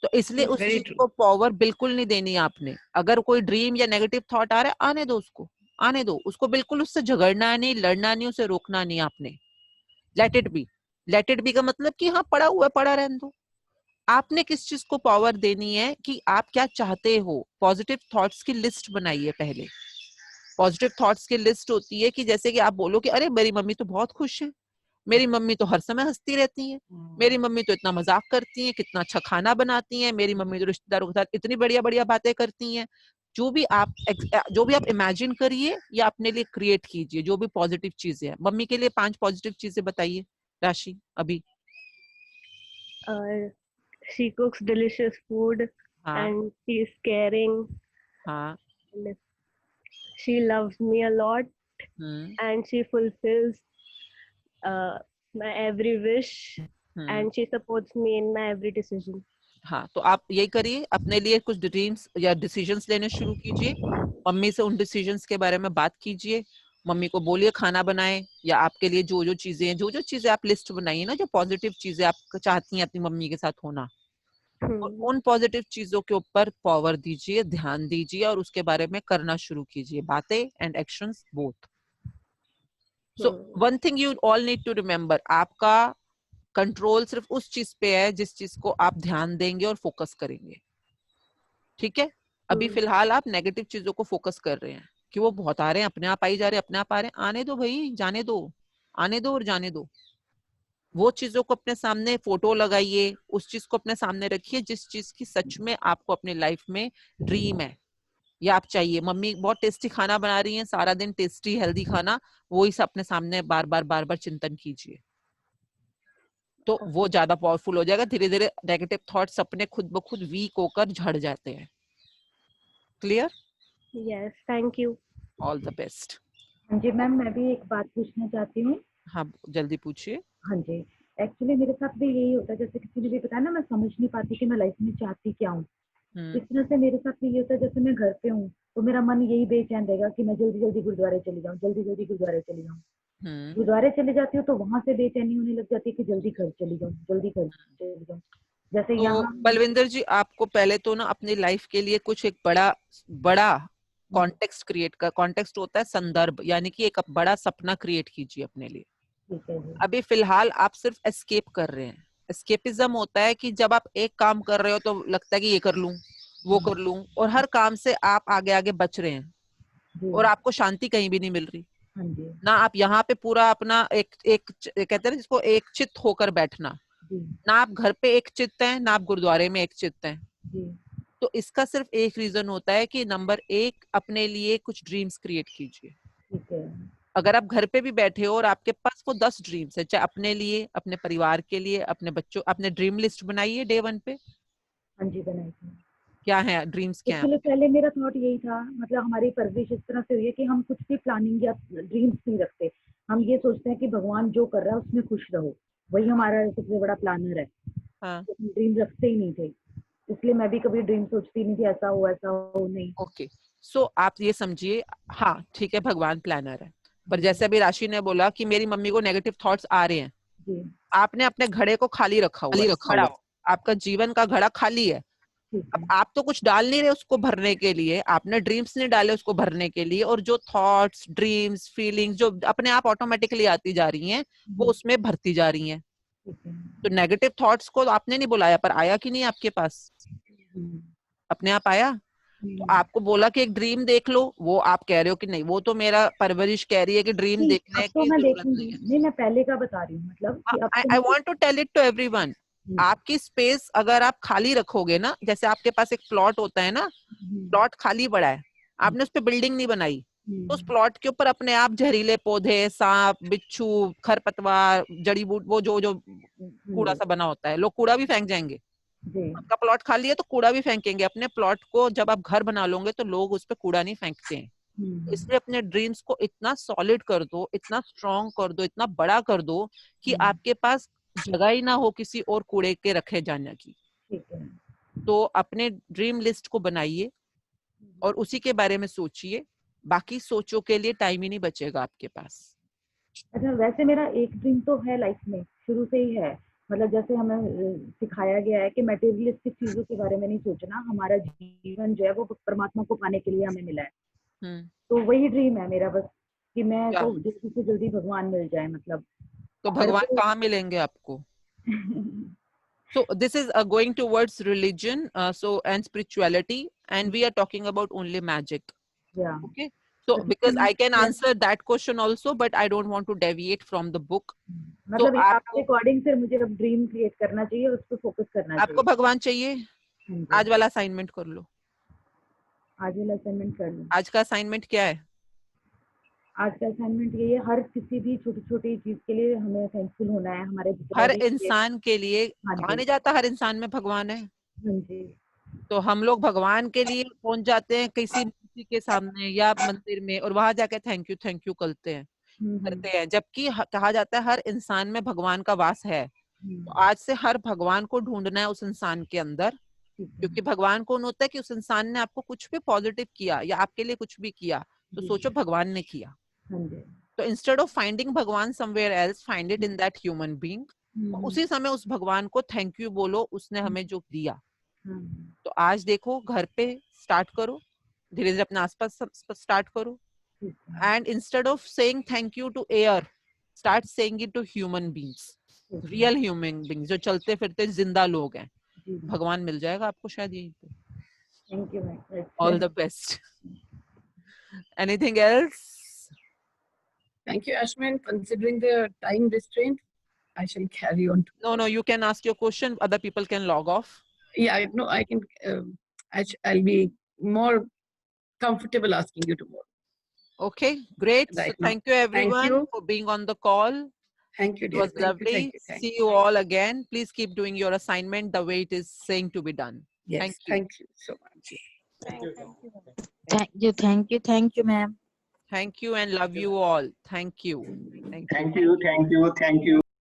तो इसलिए उस चीज को पावर बिल्कुल नहीं देनी आपने। अगर कोई ड्रीम या नेगेटिव थॉट आ रहा है, आने दो उसको, आने दो उसको, बिल्कुल उससे झगड़ना नहीं, लड़ना नहीं, उसे रोकना नहीं आपने। Let it be. Let it be का मतलब कि हाँ, पड़ा हुआ है, पड़ा रहने दो। आपने किस चीज को पावर देनी है कि आप क्या चाहते हो। पॉजिटिव थॉट्स की लिस्ट बनाइए पहले। पॉजिटिव थॉट्स की लिस्ट होती है कि जैसे कि आप बोलो कि अरे मेरी मम्मी तो बहुत खुश है, मेरी मम्मी तो हर समय हंसती रहती है, मेरी मम्मी तो इतना मजाक करती है, कितना अच्छा खाना बनाती है, मेरी मम्मी तो रिश्तेदारों के साथ इतनी बढ़िया बढ़िया बातें करती हैं। जो भी आप इमेजिन करिए या अपने लिए क्रिएट कीजिए, जो भी पॉजिटिव चीजें हैं। मम्मी के लिए 5 पॉजिटिव चीजें बताइए राशि अभी। She cooks delicious food हाँ and she is caring. हाँ And she loves me a lot and she fulfills my every wish and she supports me in my every decision. हाँ, तो आप यही करिए, अपने लिए कुछ ड्रीम्स या डिसीजंस लेने शुरू कीजिए। मम्मी से उन डिसीजंस के बारे में बात कीजिए, मम्मी को बोलिए खाना बनाए, या आपके लिए जो जो चीजें आप लिस्ट बनाइए ना, जो पॉजिटिव चीजें आप चाहती हैं अपनी मम्मी के साथ होना, और उन पॉजिटिव चीजों के ऊपर पावर दीजिए, ध्यान दीजिए और उसके बारे में करना शुरू कीजिए, बातें and actions both. So one thing you all need to remember, आपका कंट्रोल सिर्फ उस चीज पे है जिस चीज को आप ध्यान देंगे और फोकस करेंगे। ठीक है, अभी फिलहाल आप नेगेटिव चीजों को फोकस कर रहे हैं कि वो बहुत आ रहे हैं, अपने आप आई जा रहे हैं, अपने आप आ रहे हैं। आने दो भाई, जाने दो, आने दो और जाने दो। वो चीजों को अपने सामने फोटो लगाइए, उस चीज को अपने सामने रखिए जिस चीज की सच में आपको अपनी लाइफ में ड्रीम है या आप चाहिए। मम्मी बहुत टेस्टी खाना बना रही हैं, सारा दिन टेस्टी हेल्दी खाना, वो ही अपने सामने बार बार चिंतन कीजिए, तो वो ज्यादा पावरफुल हो जाएगा। धीरे धीरे नेगेटिव थॉट्स अपने खुद ब खुद वीक होकर झड़ जाते हैं। Clear? Yes, thank you. All the best. हाँ जी मैम, मैं भी एक बात पूछना चाहती हूँ। हाँ जल्दी पूछिए। हाँ जी, एक्चुअली मेरे साथ भी यही होता है, जैसे किसी ने भी बताया ना, मैं समझ नहीं पाती कि मैं लाइफ में चाहती क्या हूँ। इस तरह से मेरे साथ भी ये होता है, जैसे मैं घर पे हूँ तो मेरा मन यही बेचैन रहेगा कि मैं जल्दी जल्दी गुरुद्वारे चली जाऊँ, जल्दी जल्दी गुरुद्वारे चली जाऊँ। गुरुद्वारे चले जाती हूँ तो वहां से बेचैनी होने लग जाती है कि जल्दी घर चली जाऊँ, जल्दी घर चली जाऊँ। जैसे तो यहाँ बलविंदर जी, आपको पहले तो ना अपनी लाइफ के लिए कुछ एक बड़ा कॉन्टेक्स्ट क्रिएट कर, कॉन्टेक्स्ट होता है संदर्भ, यानी कि एक बड़ा सपना क्रिएट कीजिए अपने लिए। ठीक है जी। अभी फिलहाल आप सिर्फ एस्केप कर रहे हैं। एस्केपिज्म होता है कि जब आप एक काम कर रहे हो तो लगता है कि ये कर लूं, वो कर लूं, और हर काम से आप आगे आगे बच रहे हैं और आपको शांति कहीं भी नहीं मिल रही। हाँ जी। ना आप यहाँ पे पूरा अपना एक कहते हैं जिसको एक चित्त होकर बैठना, ना आप घर पे एक चित्त हैं, ना आप गुरुद्वारे में एक चित्त हैं। तो इसका सिर्फ एक रीजन होता है कि नंबर 1, अपने लिए कुछ ड्रीम्स क्रिएट कीजिए। ठीक है। अगर आप घर पे भी बैठे हो और आपके पास वो 10 ड्रीम्स है, चाहे अपने लिए, अपने परिवार के लिए, अपने बच्चों, अपने ड्रीम लिस्ट बनाइए डे 1 पे। हाँ जी, बनाई थी। क्या है ड्रीम्स, क्या है? इसके लिए पहले मेरा थॉट यही था, मतलब हमारी परवरिश इस तरह से हुई है कि हम कुछ भी प्लानिंग या ड्रीम्स नहीं रखते। हम ये सोचते हैं कि भगवान जो कर रहा है उसमें खुश रहो, वही हमारा सबसे बड़ा प्लानर है। हाँ। तो ड्रीम रखते ही नहीं थे, इसलिए मैं भी कभी ड्रीम सोचती नहीं थी ऐसा हो नहीं। ओके, सो आप ये समझिए, हाँ ठीक है, भगवान प्लानर है, पर जैसे अभी राशि ने बोला कि मेरी मम्मी को नेगेटिव थॉट्स आ रहे हैं, आपने अपने घड़े को खाली रखा हुआ है, आपका जीवन का घड़ा खाली है। अब आप तो कुछ डाल नहीं रहे उसको भरने के लिए, आपने ड्रीम्स नहीं डाले उसको भरने के लिए, और जो थॉट्स, ड्रीम्स, फीलिंग्स जो अपने आप ऑटोमेटिकली आती जा रही हैं, वो उसमें भरती जा रही हैं। तो नेगेटिव थॉट्स को आपने नहीं बुलाया, पर आया कि नहीं आपके पास? अपने आप आया। तो आपको बोला कि एक ड्रीम देख लो, वो आप कह रहे हो कि नहीं, वो तो मेरा परवरिश कह रही है कि ड्रीम देखने की जरूरत नहीं है। नहीं, मैं पहले का बता रही हूँ, मतलब I want to tell it to everyone, आपकी स्पेस अगर आप खाली रखोगे ना, जैसे आपके पास एक प्लॉट होता है ना, प्लॉट खाली पड़ा है, आपने उस पर बिल्डिंग नहीं बनाई, तो उस प्लॉट के ऊपर अपने आप जहरीले पौधे, सांप, बिच्छू, खरपतवार, जड़ी बूटी, वो जो कूड़ा सा बना होता है, लोग कूड़ा भी फेंक जाएंगे। आपका प्लॉट खाली है तो कूड़ा भी फेंकेंगे। अपने प्लॉट को जब आप घर बना लोगे तो लोग उस पर कूड़ा नहीं फेंकते हैं। इसलिए अपने ड्रीम्स को इतना सॉलिड कर दो, इतना स्ट्रॉन्ग कर दो, इतना बड़ा कर दो कि आपके पास जगह ही ना हो किसी और कूड़े के रखे जाने की। तो अपने ड्रीम लिस्ट को बनाइए और उसी के बारे में सोचिए, बाकी सोचों के लिए टाइम ही नहीं बचेगा आपके पास। अच्छा, वैसे मेरा एक ड्रीम तो है लाइफ में, शुरू से ही है, मतलब जैसे हमें सिखाया गया है कि मटेरियलिस्टिक चीजों के बारे में नहीं सोचना, हमारा जीवन जो है वो परमात्मा को पाने के लिए हमें मिला है। तो वही ड्रीम है मेरा बस, कि मैं तो जल्दी से जल्दी भगवान मिल जाए, मतलब। तो भगवान कहाँ मिलेंगे आपको? So this is going towards religion, and spirituality, and we are talking about only magic. Yeah. Okay. So because I can answer that question also, but I don't want to deviate from the book. मतलब आपके according फिर मुझे अब dream create करना चाहिए, उस पर focus करना चाहिए। आपको भगवान चाहिए? आज वाला असाइनमेंट कर लो। आज वाला असाइनमेंट कर लूँ। आज का असाइनमेंट क्या है? आज का असाइनमेंट ये है, हर किसी भी छोटी छोटी चीज के लिए हमें थैंकफुल होना है। हमारे हर इंसान के लिए। हाँ कहा जी, नहीं जाता हर इंसान में भगवान है? हाँ जी, तो हम लोग भगवान के लिए पहुंच जाते हैं किसी मूर्ति के सामने या मंदिर में, और वहां जाके थैंक यू करते हैं, जबकि कहा जाता है हर इंसान में भगवान का वास है। तो आज से हर भगवान को ढूंढना है उस इंसान के अंदर, क्योंकि भगवान कौन होता है कि उस इंसान ने आपको कुछ भी पॉजिटिव किया या आपके लिए कुछ भी किया तो सोचो भगवान ने किया। तो इंस्टेड ऑफ फाइंडिंग भगवान somewhere else, find it in that human being. उसी समय उस भगवान को थैंक यू बोलो, उसने हमें जो दिया। तो आज देखो घर पे स्टार्ट करो, धीरे धीरे अपने आसपास स्टार्ट करो, and instead of saying thank you to air, start saying it to human beings, real human beings जो चलते फिरते जिंदा लोग हैं। भगवान मिल जाएगा आपको शायद यहीं पे। Thank you, all the best. Anything else? Thank you, Ashwin. Considering the time restraint, I shall carry on. No, you can ask your question. Other people can log off. Yeah, no, I can. I'll be more comfortable asking you tomorrow. Okay, great. Right So now. thank you everyone Thank you. for being on the call. Thank you, It dear. was Thank lovely. you, thank See you. you all again. Please keep doing your assignment the way it is saying to be done. Yes, thank you so much. Thank you, ma'am. Thank you and love you all. Thank you. Thank you.